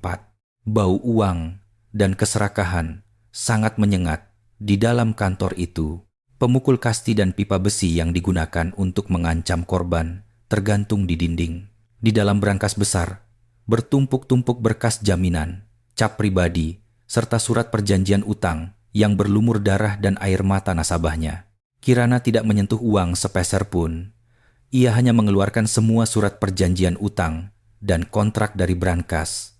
Bau uang dan keserakahan sangat menyengat di dalam kantor itu. Pemukul kasti dan pipa besi yang digunakan untuk mengancam korban tergantung di dinding. Di dalam brankas besar, bertumpuk-tumpuk berkas jaminan, cap pribadi, serta surat perjanjian utang yang berlumur darah dan air mata nasabahnya. Kirana tidak menyentuh uang sepeser pun. Ia hanya mengeluarkan semua surat perjanjian utang dan kontrak dari brankas,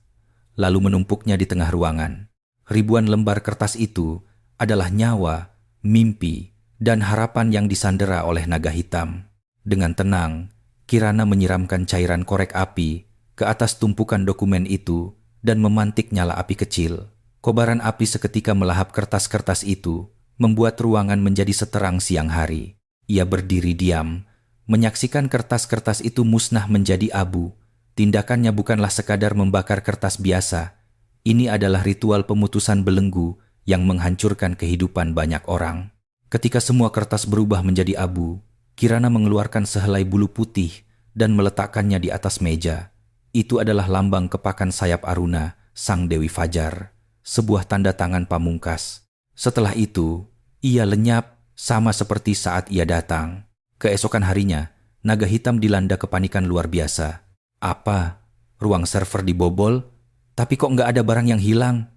lalu menumpuknya di tengah ruangan. Ribuan lembar kertas itu adalah nyawa, mimpi, dan harapan yang disandera oleh naga hitam. Dengan tenang, Kirana menyiramkan cairan korek api ke atas tumpukan dokumen itu dan memantik nyala api kecil. Kobaran api seketika melahap kertas-kertas itu, membuat ruangan menjadi seterang siang hari. Ia berdiri diam, menyaksikan kertas-kertas itu musnah menjadi abu. Tindakannya bukanlah sekadar membakar kertas biasa. Ini adalah ritual pemutusan belenggu yang menghancurkan kehidupan banyak orang. Ketika semua kertas berubah menjadi abu, Kirana mengeluarkan sehelai bulu putih dan meletakkannya di atas meja. Itu adalah lambang kepakan sayap Aruna, sang Dewi Fajar, sebuah tanda tangan pamungkas. Setelah itu, ia lenyap sama seperti saat ia datang. Keesokan harinya, naga hitam dilanda kepanikan luar biasa. Apa? Ruang server dibobol? Tapi kok nggak ada barang yang hilang?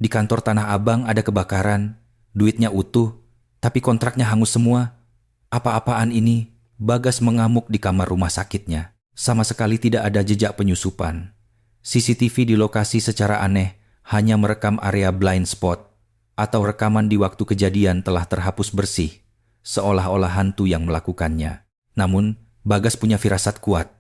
Di kantor Tanah Abang ada kebakaran, duitnya utuh, tapi kontraknya hangus semua. Apa-apaan ini? Bagas mengamuk di kamar rumah sakitnya. Sama sekali tidak ada jejak penyusupan. CCTV di lokasi secara aneh hanya merekam area blind spot, atau rekaman di waktu kejadian telah terhapus bersih, seolah-olah hantu yang melakukannya. Namun, Bagas punya firasat kuat.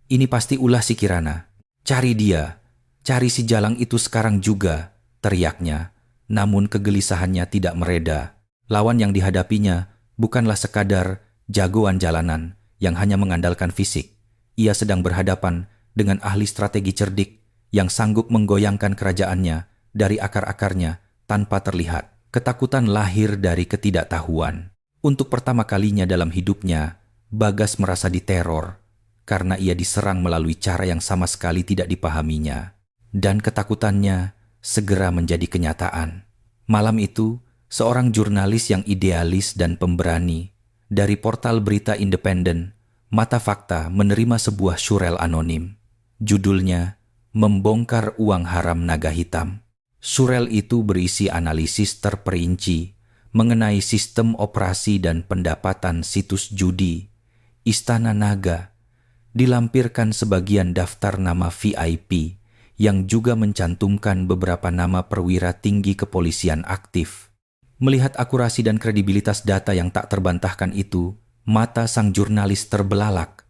Ini pasti ulah si Kirana. Cari dia, cari si Jalang itu sekarang juga, teriaknya. Namun kegelisahannya tidak mereda. Lawan yang dihadapinya bukanlah sekadar jagoan jalanan yang hanya mengandalkan fisik. Ia sedang berhadapan dengan ahli strategi cerdik yang sanggup menggoyangkan kerajaannya dari akar-akarnya tanpa terlihat. Ketakutan lahir dari ketidaktahuan. Untuk pertama kalinya dalam hidupnya, Bagas merasa diteror karena ia diserang melalui cara yang sama sekali tidak dipahaminya. Dan ketakutannya segera menjadi kenyataan. Malam itu, seorang jurnalis yang idealis dan pemberani dari portal berita independen, Mata Fakta, menerima sebuah surel anonim. Judulnya, Membongkar Uang Haram Naga Hitam. Surel itu berisi analisis terperinci mengenai sistem operasi dan pendapatan situs judi Istana Naga. Dilampirkan sebagian daftar nama VIP yang juga mencantumkan beberapa nama perwira tinggi kepolisian aktif. Melihat akurasi dan kredibilitas data yang tak terbantahkan itu, mata sang jurnalis terbelalak.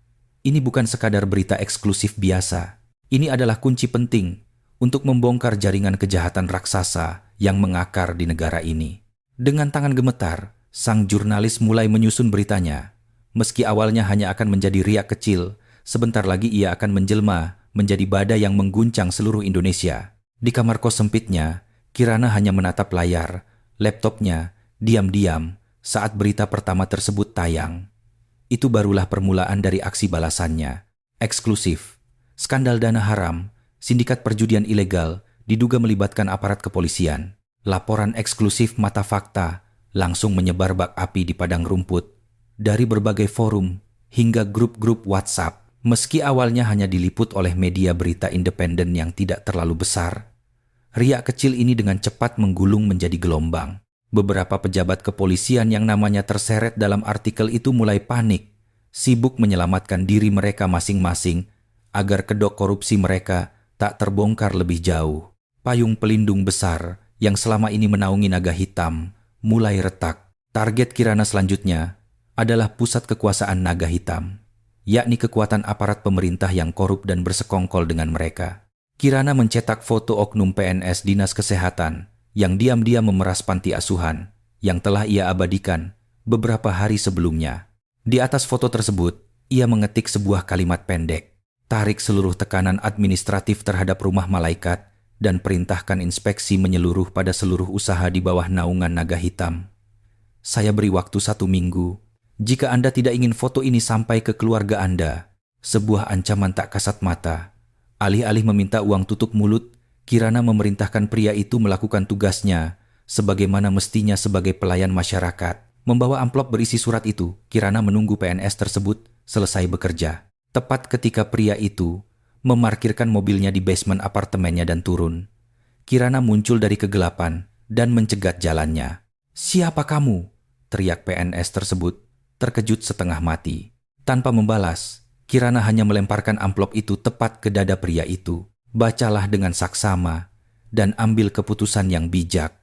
Ini bukan sekadar berita eksklusif biasa. Ini adalah kunci penting untuk membongkar jaringan kejahatan raksasa yang mengakar di negara ini. Dengan tangan gemetar, sang jurnalis mulai menyusun beritanya. Meski awalnya hanya akan menjadi riak kecil, sebentar lagi ia akan menjelma menjadi badai yang mengguncang seluruh Indonesia. Di kamar kos sempitnya, Kirana hanya menatap layar laptopnya diam-diam saat berita pertama tersebut tayang. Itu barulah permulaan dari aksi balasannya. Eksklusif. Skandal dana haram, sindikat perjudian ilegal diduga melibatkan aparat kepolisian. Laporan eksklusif Mata Fakta langsung menyebar bak api di padang rumput. Dari berbagai forum hingga grup-grup WhatsApp. Meski awalnya hanya diliput oleh media berita independen yang tidak terlalu besar, riak kecil ini dengan cepat menggulung menjadi gelombang. Beberapa pejabat kepolisian yang namanya terseret dalam artikel itu mulai panik, sibuk menyelamatkan diri mereka masing-masing agar kedok korupsi mereka tak terbongkar lebih jauh. Payung pelindung besar yang selama ini menaungi naga hitam mulai retak. Target Kirana selanjutnya adalah pusat kekuasaan naga hitam, yakni kekuatan aparat pemerintah yang korup dan bersekongkol dengan mereka. Kirana mencetak foto oknum PNS Dinas Kesehatan yang diam-diam memeras panti asuhan yang telah ia abadikan beberapa hari sebelumnya. Di atas foto tersebut, ia mengetik sebuah kalimat pendek, tarik seluruh tekanan administratif terhadap rumah malaikat dan perintahkan inspeksi menyeluruh pada seluruh usaha di bawah naungan naga hitam. Saya beri waktu 1 minggu. Jika Anda tidak ingin foto ini sampai ke keluarga Anda, sebuah ancaman tak kasat mata. Alih-alih meminta uang tutup mulut, Kirana memerintahkan pria itu melakukan tugasnya sebagaimana mestinya sebagai pelayan masyarakat. Membawa amplop berisi surat itu, Kirana menunggu PNS tersebut selesai bekerja. Tepat ketika pria itu memarkirkan mobilnya di basement apartemennya dan turun, Kirana muncul dari kegelapan dan mencegat jalannya. "Siapa kamu?" teriak PNS tersebut, terkejut setengah mati. Tanpa membalas, Kirana hanya melemparkan amplop itu tepat ke dada pria itu. "Bacalah dengan saksama dan ambil keputusan yang bijak,"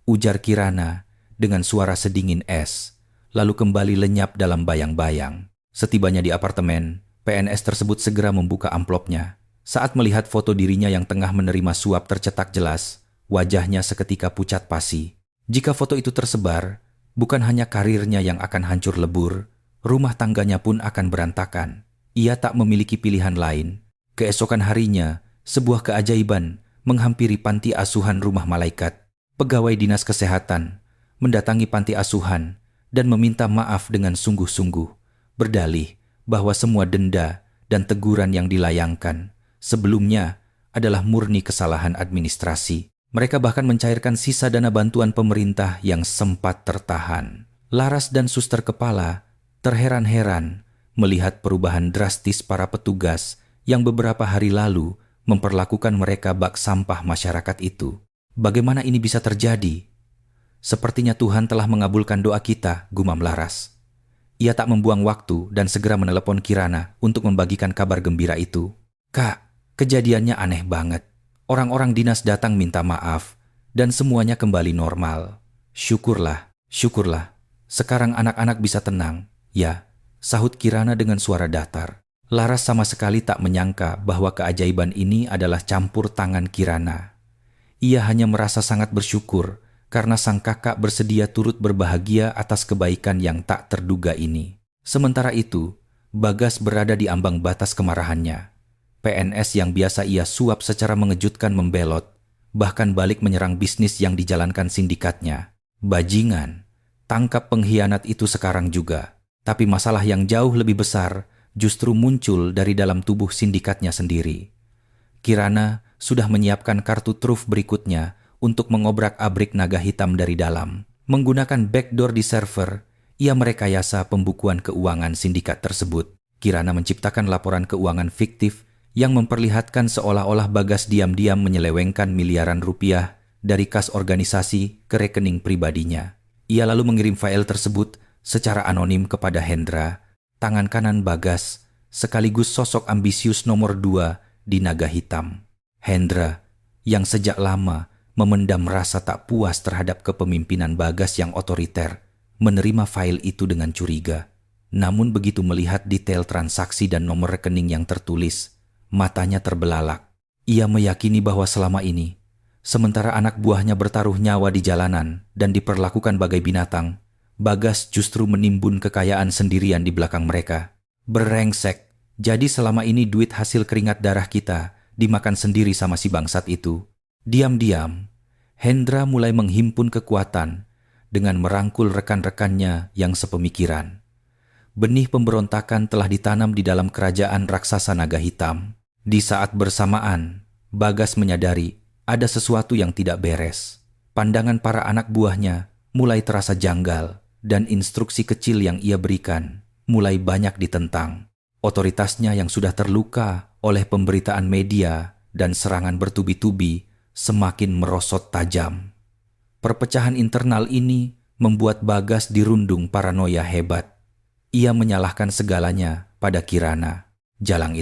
ujar Kirana dengan suara sedingin es, lalu kembali lenyap dalam bayang-bayang. Setibanya di apartemen, PNS tersebut segera membuka amplopnya. Saat melihat foto dirinya yang tengah menerima suap tercetak jelas, wajahnya seketika pucat pasi. Jika foto itu tersebar, bukan hanya karirnya yang akan hancur lebur, rumah tangganya pun akan berantakan. Ia tak memiliki pilihan lain. Keesokan harinya, sebuah keajaiban menghampiri panti asuhan Rumah Malaikat. Pegawai dinas kesehatan mendatangi panti asuhan dan meminta maaf dengan sungguh-sungguh, berdalih bahwa semua denda dan teguran yang dilayangkan sebelumnya adalah murni kesalahan administrasi. Mereka bahkan mencairkan sisa dana bantuan pemerintah yang sempat tertahan. Laras dan suster kepala terheran-heran melihat perubahan drastis para petugas yang beberapa hari lalu memperlakukan mereka bak sampah masyarakat itu. "Bagaimana ini bisa terjadi? Sepertinya Tuhan telah mengabulkan doa kita," gumam Laras. Ia tak membuang waktu dan segera menelepon Kirana untuk membagikan kabar gembira itu. "Kak, kejadiannya aneh banget. Orang-orang dinas datang minta maaf dan semuanya kembali normal." Syukurlah. Sekarang anak-anak bisa tenang." "Ya," sahut Kirana dengan suara datar. Laras sama sekali tak menyangka bahwa keajaiban ini adalah campur tangan Kirana. Ia hanya merasa sangat bersyukur karena sang kakak bersedia turut berbahagia atas kebaikan yang tak terduga ini. Sementara itu, Bagas berada di ambang batas kemarahannya. PNS yang biasa ia suap secara mengejutkan membelot, bahkan balik menyerang bisnis yang dijalankan sindikatnya. Bajingan, tangkap pengkhianat itu sekarang juga. Tapi masalah yang jauh lebih besar justru muncul dari dalam tubuh sindikatnya sendiri. Kirana sudah menyiapkan kartu truf berikutnya untuk mengobrak-abrik naga hitam dari dalam. Menggunakan backdoor di server, ia merekayasa pembukuan keuangan sindikat tersebut. Kirana menciptakan laporan keuangan fiktif yang memperlihatkan seolah-olah Bagas diam-diam menyelewengkan miliaran rupiah dari kas organisasi ke rekening pribadinya. Ia lalu mengirim file tersebut secara anonim kepada Hendra, tangan kanan Bagas, sekaligus sosok ambisius nomor 2 di naga hitam. Hendra, yang sejak lama memendam rasa tak puas terhadap kepemimpinan Bagas yang otoriter, menerima file itu dengan curiga. Namun begitu melihat detail transaksi dan nomor rekening yang tertulis, matanya terbelalak. Ia meyakini bahwa selama ini, sementara anak buahnya bertaruh nyawa di jalanan dan diperlakukan bagai binatang, Bagas justru menimbun kekayaan sendirian di belakang mereka. Brengsek, jadi selama ini duit hasil keringat darah kita dimakan sendiri sama si bangsat itu. Diam-diam, Hendra mulai menghimpun kekuatan dengan merangkul rekan-rekannya yang sepemikiran. Benih pemberontakan telah ditanam di dalam kerajaan raksasa naga hitam. Di saat bersamaan, Bagas menyadari ada sesuatu yang tidak beres. Pandangan para anak buahnya mulai terasa janggal dan instruksi kecil yang ia berikan mulai banyak ditentang. Otoritasnya yang sudah terluka oleh pemberitaan media dan serangan bertubi-tubi semakin merosot tajam. Perpecahan internal ini membuat Bagas dirundung paranoia hebat. Ia menyalahkan segalanya pada Kirana. Jalang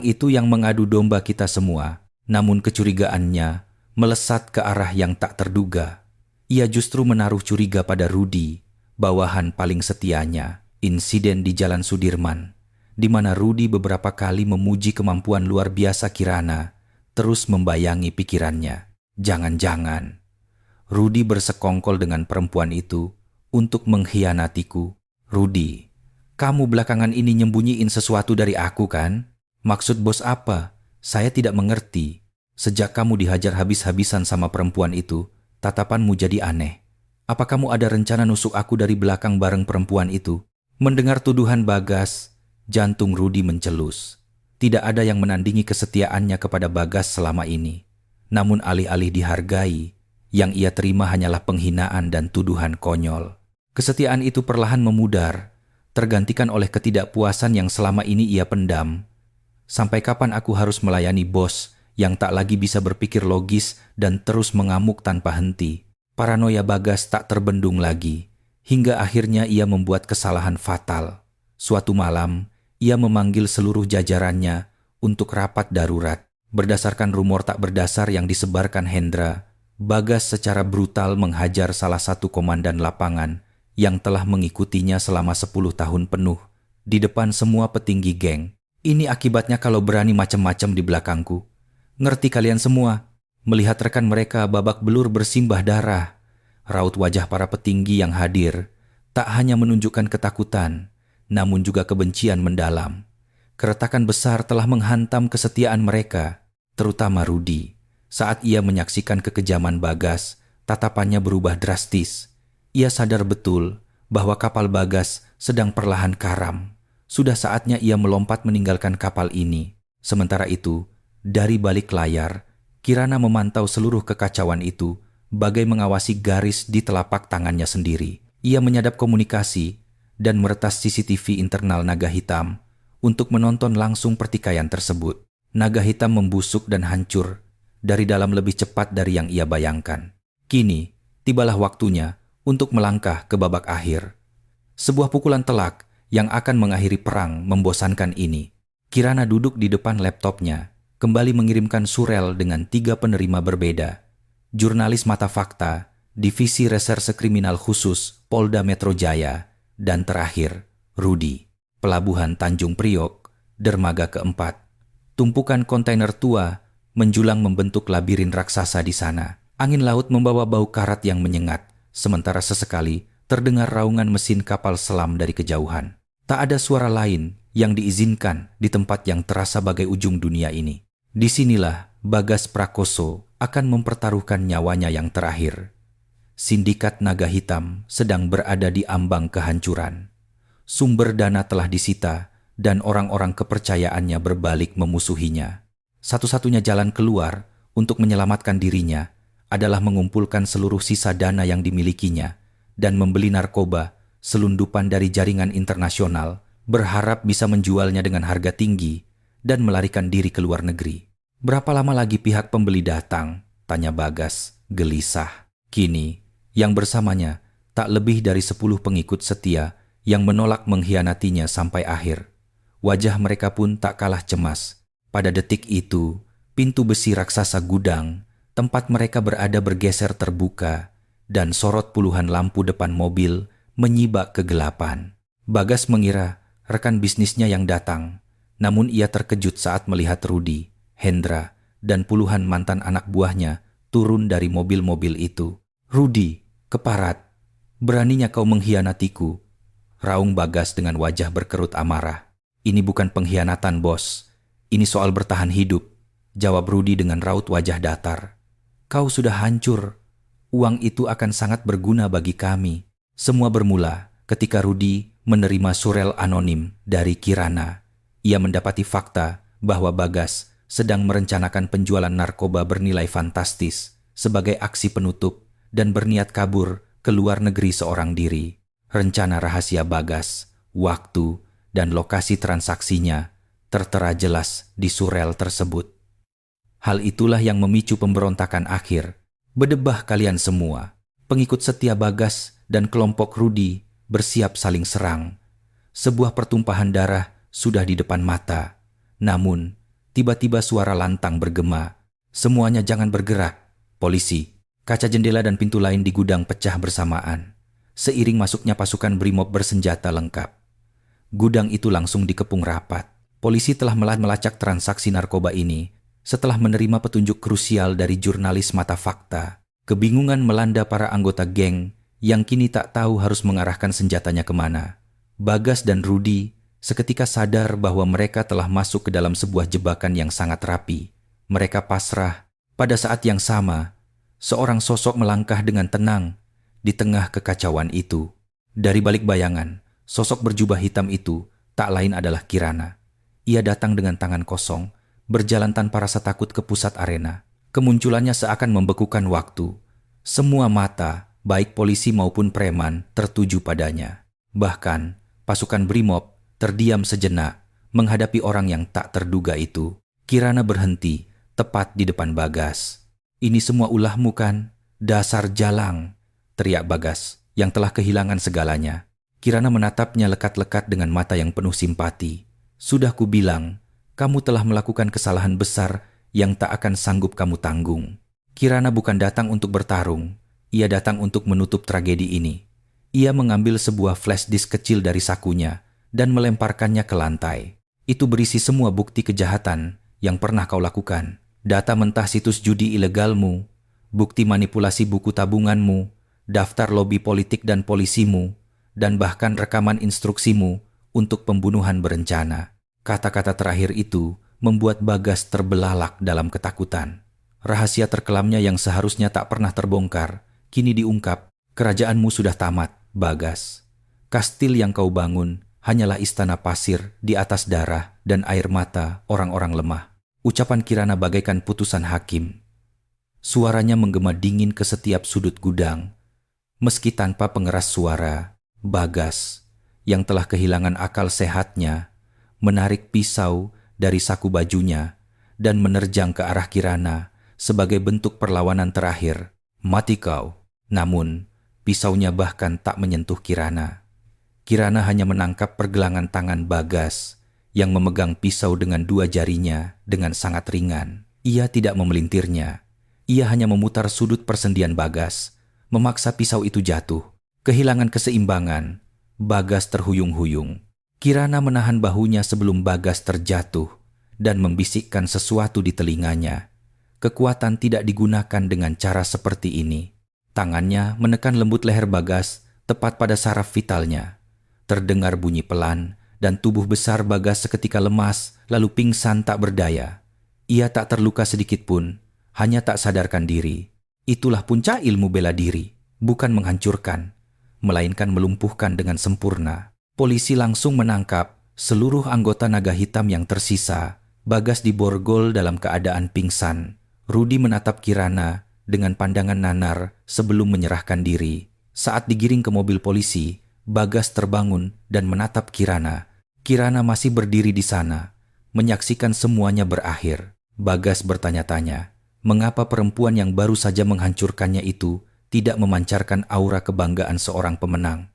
itu yang mengadu domba kita semua, namun kecurigaannya melesat ke arah yang tak terduga. Ia justru menaruh curiga pada Rudi, bawahan paling setianya. Insiden di Jalan Sudirman, di mana Rudi beberapa kali memuji kemampuan luar biasa Kirana, terus membayangi pikirannya. Jangan-jangan Rudi bersekongkol dengan perempuan itu untuk mengkhianatiku. "Rudi, kamu belakangan ini nyembunyiin sesuatu dari aku kan? Maksud bos apa? Saya tidak mengerti. Sejak kamu dihajar habis-habisan sama perempuan itu, tatapanmu jadi aneh. Apa kamu ada rencana nusuk aku dari belakang bareng perempuan itu? Mendengar tuduhan Bagas, jantung Rudi mencelus. Tidak ada yang menandingi kesetiaannya kepada Bagas selama ini. Namun alih-alih dihargai, yang ia terima hanyalah penghinaan dan tuduhan konyol. Kesetiaan itu perlahan memudar, tergantikan oleh ketidakpuasan yang selama ini ia pendam. Sampai kapan aku harus melayani bos yang tak lagi bisa berpikir logis dan terus mengamuk tanpa henti? Paranoia Bagas tak terbendung lagi, hingga akhirnya ia membuat kesalahan fatal. Suatu malam, ia memanggil seluruh jajarannya untuk rapat darurat. Berdasarkan rumor tak berdasar yang disebarkan Hendra, Bagas secara brutal menghajar salah satu komandan lapangan yang telah mengikutinya selama 10 tahun penuh di depan semua petinggi geng. Ini akibatnya kalau berani macam-macam di belakangku. Ngerti kalian semua? Melihat rekan mereka babak belur bersimbah darah, raut wajah para petinggi yang hadir tak hanya menunjukkan ketakutan, namun juga kebencian mendalam. Keretakan besar telah menghantam kesetiaan mereka, terutama Rudi. Saat ia menyaksikan kekejaman Bagas, tatapannya berubah drastis. Ia sadar betul bahwa kapal Bagas sedang perlahan karam. Sudah saatnya ia melompat meninggalkan kapal ini. Sementara itu, dari balik layar, Kirana memantau seluruh kekacauan itu, bagai mengawasi garis di telapak tangannya sendiri. Ia menyadap komunikasi dan meretas CCTV internal Naga Hitam untuk menonton langsung pertikaian tersebut. Naga Hitam membusuk dan hancur dari dalam lebih cepat dari yang ia bayangkan. Kini, tibalah waktunya untuk melangkah ke babak akhir. Sebuah pukulan telak yang akan mengakhiri perang membosankan ini. Kirana duduk di depan laptopnya, kembali mengirimkan surel dengan 3 penerima berbeda. Jurnalis Mata Fakta, Divisi Reserse Kriminal Khusus Polda Metro Jaya, dan terakhir, Rudi. Pelabuhan Tanjung Priok, dermaga keempat. Tumpukan kontainer tua menjulang membentuk labirin raksasa di sana. Angin laut membawa bau karat yang menyengat, sementara sesekali terdengar raungan mesin kapal selam dari kejauhan. Tak ada suara lain yang diizinkan di tempat yang terasa bagai ujung dunia ini. Disinilah Bagas Prakoso akan mempertaruhkan nyawanya yang terakhir. Sindikat Naga Hitam sedang berada di ambang kehancuran. Sumber dana telah disita dan orang-orang kepercayaannya berbalik memusuhinya. Satu-satunya jalan keluar untuk menyelamatkan dirinya adalah mengumpulkan seluruh sisa dana yang dimilikinya dan membeli narkoba selundupan dari jaringan internasional, berharap bisa menjualnya dengan harga tinggi dan melarikan diri ke luar negeri. Berapa lama lagi pihak pembeli datang? Tanya Bagas, gelisah. Kini, yang bersamanya tak lebih dari 10 pengikut setia yang menolak mengkhianatinya sampai akhir. Wajah mereka pun tak kalah cemas. Pada detik itu, pintu besi raksasa gudang, tempat mereka berada bergeser terbuka, dan sorot puluhan lampu depan mobil menyibak kegelapan. Bagas mengira rekan bisnisnya yang datang, namun ia terkejut saat melihat Rudi, Hendra, dan puluhan mantan anak buahnya turun dari mobil-mobil itu. Rudi, keparat, beraninya kau mengkhianatiku, raung Bagas dengan wajah berkerut amarah. Ini bukan pengkhianatan, bos. Ini soal bertahan hidup, jawab Rudi dengan raut wajah datar. Kau sudah hancur. Uang itu akan sangat berguna bagi kami. Semua bermula ketika Rudi menerima surel anonim dari Kirana. Ia mendapati fakta bahwa Bagas sedang merencanakan penjualan narkoba bernilai fantastis sebagai aksi penutup dan berniat kabur ke luar negeri seorang diri. Rencana rahasia Bagas, waktu, dan lokasi transaksinya tertera jelas di surel tersebut. Hal itulah yang memicu pemberontakan akhir. Berdebah kalian semua. Pengikut setia Bagas dan kelompok Rudi bersiap saling serang. Sebuah pertumpahan darah sudah di depan mata. Namun, tiba-tiba suara lantang bergema. Semuanya jangan bergerak. Polisi, kaca jendela dan pintu lain di gudang pecah bersamaan. Seiring masuknya pasukan Brimob bersenjata lengkap. Gudang itu langsung dikepung rapat. Polisi telah melacak transaksi narkoba ini setelah menerima petunjuk krusial dari jurnalis Mata Fakta. Kebingungan melanda para anggota geng yang kini tak tahu harus mengarahkan senjatanya kemana. Bagas dan Rudi seketika sadar bahwa mereka telah masuk ke dalam sebuah jebakan yang sangat rapi. Mereka pasrah. Pada saat yang sama, seorang sosok melangkah dengan tenang di tengah kekacauan itu. Dari balik bayangan, sosok berjubah hitam itu tak lain adalah Kirana. Ia datang dengan tangan kosong, berjalan tanpa rasa takut ke pusat arena. Kemunculannya seakan membekukan waktu. Semua mata, baik polisi maupun preman, tertuju padanya. Bahkan, pasukan Brimob terdiam sejenak menghadapi orang yang tak terduga itu. Kirana berhenti tepat di depan Bagas. "Ini semua ulahmu kan? Dasar jalang!" teriak Bagas yang telah kehilangan segalanya. Kirana menatapnya lekat-lekat dengan mata yang penuh simpati. "Sudah kubilang, kamu telah melakukan kesalahan besar yang tak akan sanggup kamu tanggung." Kirana bukan datang untuk bertarung, ia datang untuk menutup tragedi ini. Ia mengambil sebuah flash disk kecil dari sakunya dan melemparkannya ke lantai. Itu berisi semua bukti kejahatan yang pernah kau lakukan. Data mentah situs judi ilegalmu, bukti manipulasi buku tabunganmu, daftar lobi politik dan polisimu, dan bahkan rekaman instruksimu untuk pembunuhan berencana. Kata-kata terakhir itu membuat Bagas terbelalak dalam ketakutan. Rahasia terkelamnya yang seharusnya tak pernah terbongkar, kini diungkap. Kerajaanmu sudah tamat, Bagas. Kastil yang kau bangun hanyalah istana pasir di atas darah dan air mata orang-orang lemah. Ucapan Kirana bagaikan putusan hakim. Suaranya menggema dingin ke setiap sudut gudang. Meski tanpa pengeras suara, Bagas, yang telah kehilangan akal sehatnya, menarik pisau dari saku bajunya dan menerjang ke arah Kirana sebagai bentuk perlawanan terakhir. "Mati kau!" Namun, pisaunya bahkan tak menyentuh Kirana. Kirana hanya menangkap pergelangan tangan Bagas yang memegang pisau dengan dua jarinya dengan sangat ringan. Ia tidak memelintirnya. Ia hanya memutar sudut persendian Bagas, memaksa pisau itu jatuh. Kehilangan keseimbangan, Bagas terhuyung-huyung. Kirana menahan bahunya sebelum Bagas terjatuh dan membisikkan sesuatu di telinganya. Kekuatan tidak digunakan dengan cara seperti ini. Tangannya menekan lembut leher Bagas tepat pada saraf vitalnya. Terdengar bunyi pelan dan tubuh besar Bagas seketika lemas lalu pingsan tak berdaya. Ia tak terluka sedikit pun, hanya tak sadarkan diri. Itulah puncak ilmu bela diri, bukan menghancurkan, melainkan melumpuhkan dengan sempurna. Polisi langsung menangkap seluruh anggota naga hitam yang tersisa. Bagas diborgol dalam keadaan pingsan. Rudi menatap Kirana dengan pandangan nanar sebelum menyerahkan diri. Saat digiring ke mobil polisi, Bagas terbangun dan menatap Kirana. Kirana masih berdiri di sana, menyaksikan semuanya berakhir. Bagas bertanya-tanya, mengapa perempuan yang baru saja menghancurkannya itu tidak memancarkan aura kebanggaan seorang pemenang?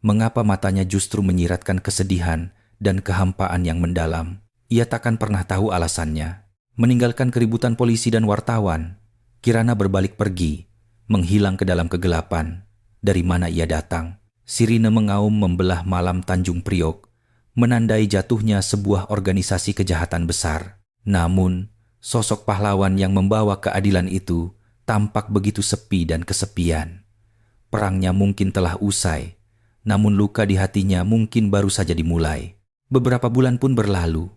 Mengapa matanya justru menyiratkan kesedihan dan kehampaan yang mendalam? Ia takkan pernah tahu alasannya. Meninggalkan keributan polisi dan wartawan, Kirana berbalik pergi, menghilang ke dalam kegelapan. Dari mana ia datang? Sirine mengaum membelah malam Tanjung Priok, menandai jatuhnya sebuah organisasi kejahatan besar. Namun, sosok pahlawan yang membawa keadilan itu tampak begitu sepi dan kesepian. Perangnya mungkin telah usai, namun luka di hatinya mungkin baru saja dimulai. Beberapa bulan pun berlalu.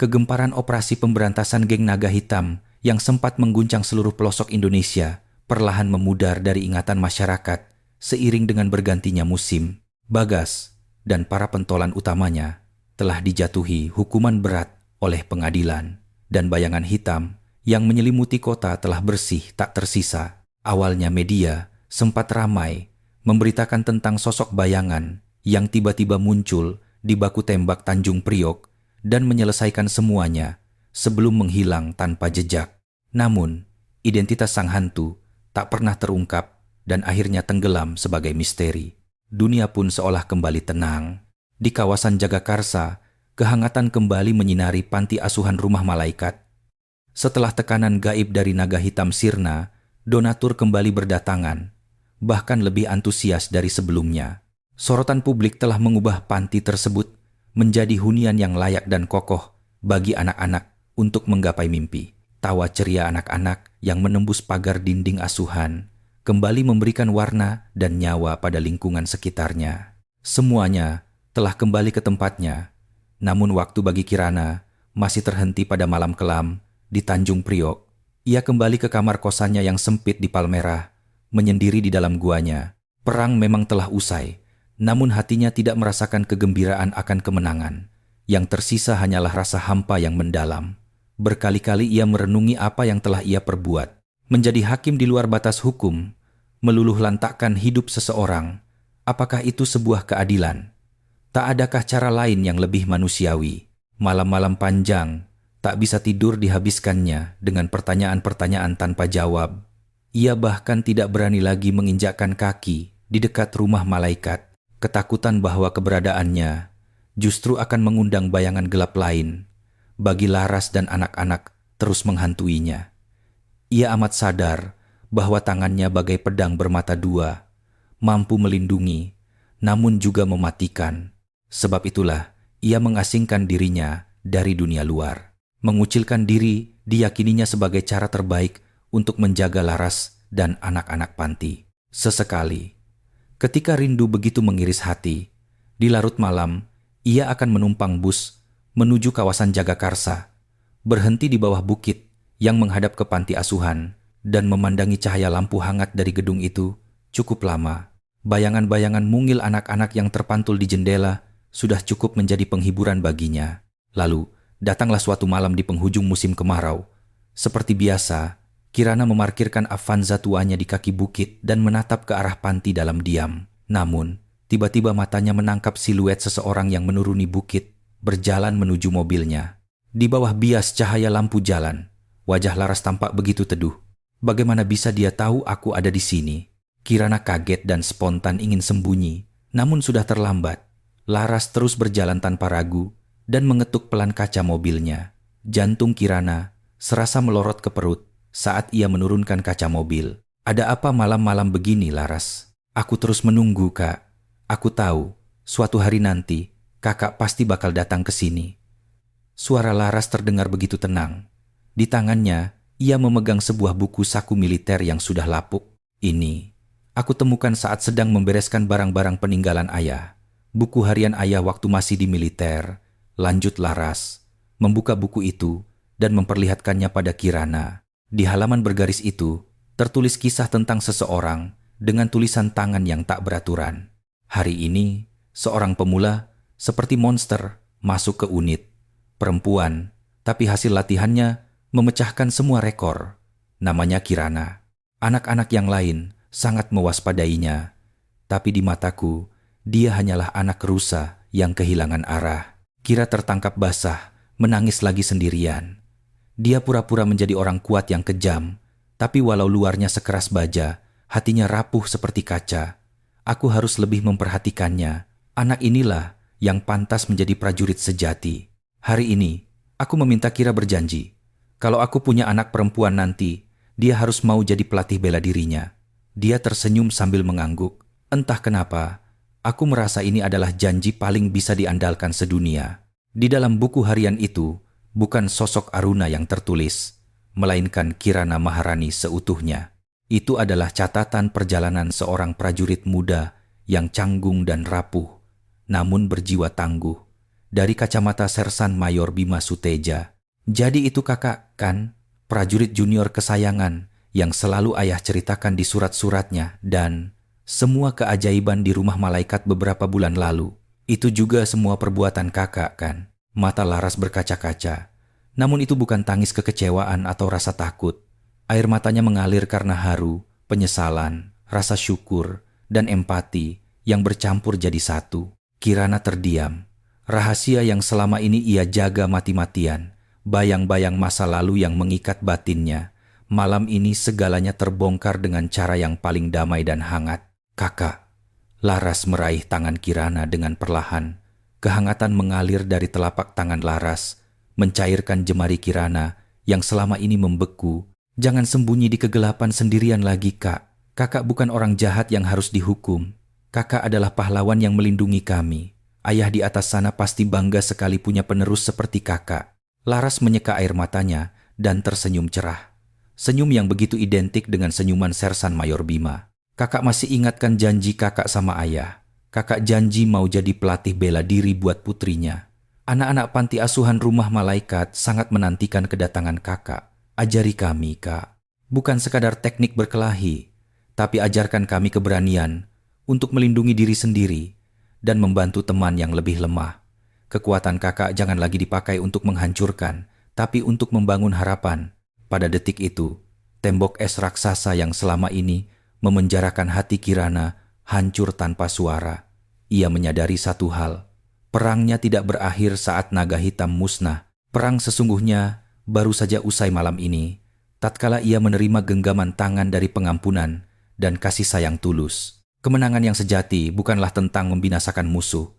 Kegemparan operasi pemberantasan geng naga hitam yang sempat mengguncang seluruh pelosok Indonesia perlahan memudar dari ingatan masyarakat seiring dengan bergantinya musim. Bagas dan para pentolan utamanya telah dijatuhi hukuman berat oleh pengadilan, dan bayangan hitam yang menyelimuti kota telah bersih tak tersisa. Awalnya media sempat ramai memberitakan tentang sosok bayangan yang tiba-tiba muncul di baku tembak Tanjung Priok dan menyelesaikan semuanya sebelum menghilang tanpa jejak. Namun, identitas sang hantu tak pernah terungkap dan akhirnya tenggelam sebagai misteri. Dunia pun seolah kembali tenang. Di kawasan Jagakarsa, kehangatan kembali menyinari panti asuhan Rumah Malaikat. Setelah tekanan gaib dari naga hitam sirna, donatur kembali berdatangan, bahkan lebih antusias dari sebelumnya. Sorotan publik telah mengubah panti tersebut menjadi hunian yang layak dan kokoh bagi anak-anak untuk menggapai mimpi. Tawa ceria anak-anak yang menembus pagar dinding asuhan kembali memberikan warna dan nyawa pada lingkungan sekitarnya. Semuanya telah kembali ke tempatnya, namun waktu bagi Kirana masih terhenti pada malam kelam di Tanjung Priok. Ia kembali ke kamar kosannya yang sempit di Palmerah, menyendiri di dalam guanya. Perang memang telah usai, namun hatinya tidak merasakan kegembiraan akan kemenangan. Yang tersisa hanyalah rasa hampa yang mendalam. Berkali-kali ia merenungi apa yang telah ia perbuat. Menjadi hakim di luar batas hukum, meluluh lantakkan hidup seseorang. Apakah itu sebuah keadilan? Tak adakah cara lain yang lebih manusiawi? Malam-malam panjang, tak bisa tidur dihabiskannya dengan pertanyaan-pertanyaan tanpa jawab. Ia bahkan tidak berani lagi menginjakkan kaki di dekat rumah malaikat. Ketakutan bahwa keberadaannya justru akan mengundang bayangan gelap lain bagi Laras dan anak-anak terus menghantuinya. Ia amat sadar bahwa tangannya bagai pedang bermata dua, mampu melindungi, namun juga mematikan. Sebab itulah ia mengasingkan dirinya dari dunia luar. Mengucilkan diri diyakininya sebagai cara terbaik untuk menjaga Laras dan anak-anak panti. Sesekali, ketika rindu begitu mengiris hati, di larut malam, ia akan menumpang bus menuju kawasan Jagakarsa, berhenti di bawah bukit yang menghadap ke panti asuhan dan memandangi cahaya lampu hangat dari gedung itu cukup lama. Bayangan-bayangan mungil anak-anak yang terpantul di jendela sudah cukup menjadi penghiburan baginya. Lalu, datanglah suatu malam di penghujung musim kemarau. Seperti biasa, Kirana memarkirkan Avanza tuanya di kaki bukit dan menatap ke arah panti dalam diam. Namun, tiba-tiba matanya menangkap siluet seseorang yang menuruni bukit, berjalan menuju mobilnya. Di bawah bias cahaya lampu jalan, wajah Laras tampak begitu teduh. Bagaimana bisa dia tahu aku ada di sini? Kirana kaget dan spontan ingin sembunyi, namun sudah terlambat. Laras terus berjalan tanpa ragu dan mengetuk pelan kaca mobilnya. Jantung Kirana serasa melorot ke perut saat ia menurunkan kaca mobil. Ada apa malam-malam begini, Laras? Aku terus menunggu, Kak. Aku tahu, suatu hari nanti, Kakak pasti bakal datang ke sini. Suara Laras terdengar begitu tenang. Di tangannya, ia memegang sebuah buku saku militer yang sudah lapuk. Ini, aku temukan saat sedang membereskan barang-barang peninggalan ayah. Buku harian ayah waktu masih di militer. Lanjut Laras, membuka buku itu dan memperlihatkannya pada Kirana. Di halaman bergaris itu, tertulis kisah tentang seseorang dengan tulisan tangan yang tak beraturan. Hari ini, seorang pemula seperti monster masuk ke unit. Perempuan, tapi hasil latihannya memecahkan semua rekor. Namanya Kirana. Anak-anak yang lain sangat mewaspadainya. Tapi di mataku, dia hanyalah anak rusa yang kehilangan arah. Kira tertangkap basah, menangis lagi sendirian. Dia pura-pura menjadi orang kuat yang kejam, tapi walau luarnya sekeras baja, hatinya rapuh seperti kaca. Aku harus lebih memperhatikannya. Anak inilah yang pantas menjadi prajurit sejati. Hari ini, aku meminta Kira berjanji. Kalau aku punya anak perempuan nanti, dia harus mau jadi pelatih bela dirinya. Dia tersenyum sambil mengangguk. Entah kenapa, aku merasa ini adalah janji paling bisa diandalkan sedunia. Di dalam buku harian itu, bukan sosok Aruna yang tertulis, melainkan Kirana Maharani seutuhnya. Itu adalah catatan perjalanan seorang prajurit muda yang canggung dan rapuh, namun berjiwa tangguh. Dari kacamata Sersan Mayor Bima Suteja. Jadi itu kakak, kan? Prajurit junior kesayangan yang selalu ayah ceritakan di surat-suratnya dan semua keajaiban di rumah malaikat beberapa bulan lalu. Itu juga semua perbuatan kakak, kan? Mata Laras berkaca-kaca. Namun itu bukan tangis kekecewaan atau rasa takut. Air matanya mengalir karena haru, penyesalan, rasa syukur, dan empati yang bercampur jadi satu. Kirana terdiam. Rahasia yang selama ini ia jaga mati-matian, bayang-bayang masa lalu yang mengikat batinnya. Malam ini segalanya terbongkar dengan cara yang paling damai dan hangat. Kakak. Laras meraih tangan Kirana dengan perlahan. Kehangatan mengalir dari telapak tangan Laras, mencairkan jemari Kirana yang selama ini membeku. Jangan sembunyi di kegelapan sendirian lagi, Kak. Kakak bukan orang jahat yang harus dihukum. Kakak adalah pahlawan yang melindungi kami. Ayah di atas sana pasti bangga sekali punya penerus seperti kakak. Laras menyeka air matanya dan tersenyum cerah. Senyum yang begitu identik dengan senyuman Sersan Mayor Bima. Kakak masih ingatkan janji kakak sama ayah. Kakak janji mau jadi pelatih bela diri buat putrinya. Anak-anak panti asuhan rumah malaikat sangat menantikan kedatangan kakak. Ajari kami, Kak. Bukan sekadar teknik berkelahi, tapi ajarkan kami keberanian untuk melindungi diri sendiri dan membantu teman yang lebih lemah. Kekuatan kakak jangan lagi dipakai untuk menghancurkan, tapi untuk membangun harapan. Pada detik itu, tembok es raksasa yang selama ini memenjarakan hati Kirana hancur tanpa suara. Ia menyadari satu hal, perangnya tidak berakhir saat naga hitam musnah. Perang sesungguhnya baru saja usai malam ini, tatkala ia menerima genggaman tangan dari pengampunan dan kasih sayang tulus. Kemenangan yang sejati bukanlah tentang membinasakan musuh,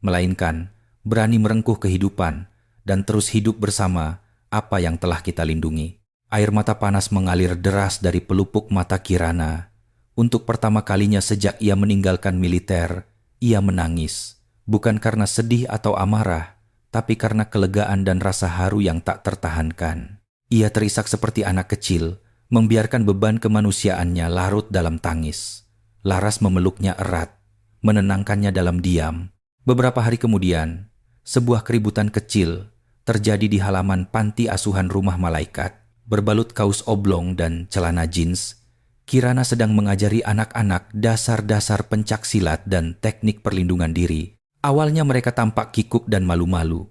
melainkan berani merengkuh kehidupan dan terus hidup bersama apa yang telah kita lindungi. Air mata panas mengalir deras dari pelupuk mata Kirana. Untuk pertama kalinya sejak ia meninggalkan militer, ia menangis. Bukan karena sedih atau amarah, tapi karena kelegaan dan rasa haru yang tak tertahankan. Ia terisak seperti anak kecil, membiarkan beban kemanusiaannya larut dalam tangis. Laras memeluknya erat, menenangkannya dalam diam. Beberapa hari kemudian, sebuah keributan kecil terjadi di halaman panti asuhan Rumah Malaikat. Berbalut kaus oblong dan celana jeans, Kirana sedang mengajari anak-anak dasar-dasar pencak silat dan teknik perlindungan diri. Awalnya mereka tampak kikuk dan malu-malu,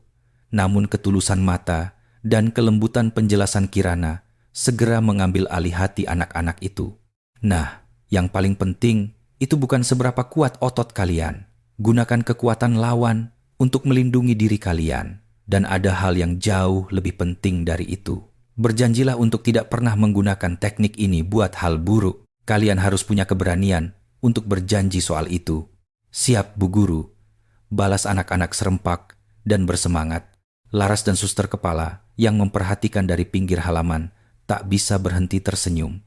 namun ketulusan mata dan kelembutan penjelasan Kirana segera mengambil alih hati anak-anak itu. Nah, yang paling penting itu bukan seberapa kuat otot kalian. Gunakan kekuatan lawan untuk melindungi diri kalian. Dan ada hal yang jauh lebih penting dari itu. Berjanjilah untuk tidak pernah menggunakan teknik ini buat hal buruk. Kalian harus punya keberanian untuk berjanji soal itu. Siap, Bu Guru. Balas anak-anak serempak dan bersemangat. Laras dan suster kepala yang memperhatikan dari pinggir halaman tak bisa berhenti tersenyum.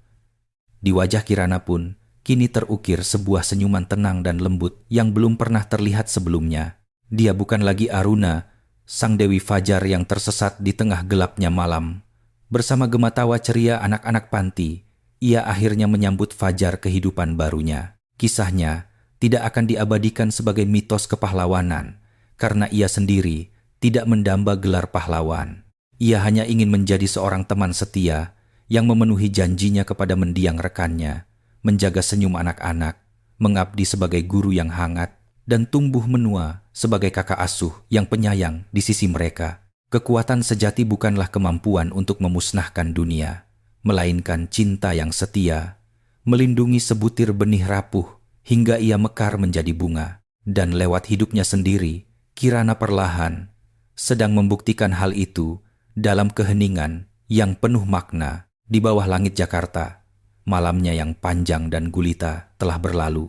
Di wajah Kirana pun kini terukir sebuah senyuman tenang dan lembut yang belum pernah terlihat sebelumnya. Dia bukan lagi Aruna, sang Dewi Fajar yang tersesat di tengah gelapnya malam. Bersama gematawa ceria anak-anak panti, ia akhirnya menyambut fajar kehidupan barunya. Kisahnya tidak akan diabadikan sebagai mitos kepahlawanan, karena ia sendiri tidak mendamba gelar pahlawan. Ia hanya ingin menjadi seorang teman setia yang memenuhi janjinya kepada mendiang rekannya, menjaga senyum anak-anak, mengabdi sebagai guru yang hangat, dan tumbuh menua sebagai kakak asuh yang penyayang di sisi mereka. Kekuatan sejati bukanlah kemampuan untuk memusnahkan dunia, melainkan cinta yang setia, melindungi sebutir benih rapuh hingga ia mekar menjadi bunga. Dan lewat hidupnya sendiri, Kirana perlahan sedang membuktikan hal itu dalam keheningan yang penuh makna. Di bawah langit Jakarta, malamnya yang panjang dan gulita telah berlalu.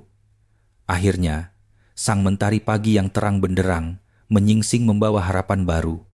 Akhirnya, sang mentari pagi yang terang benderang menyingsing membawa harapan baru.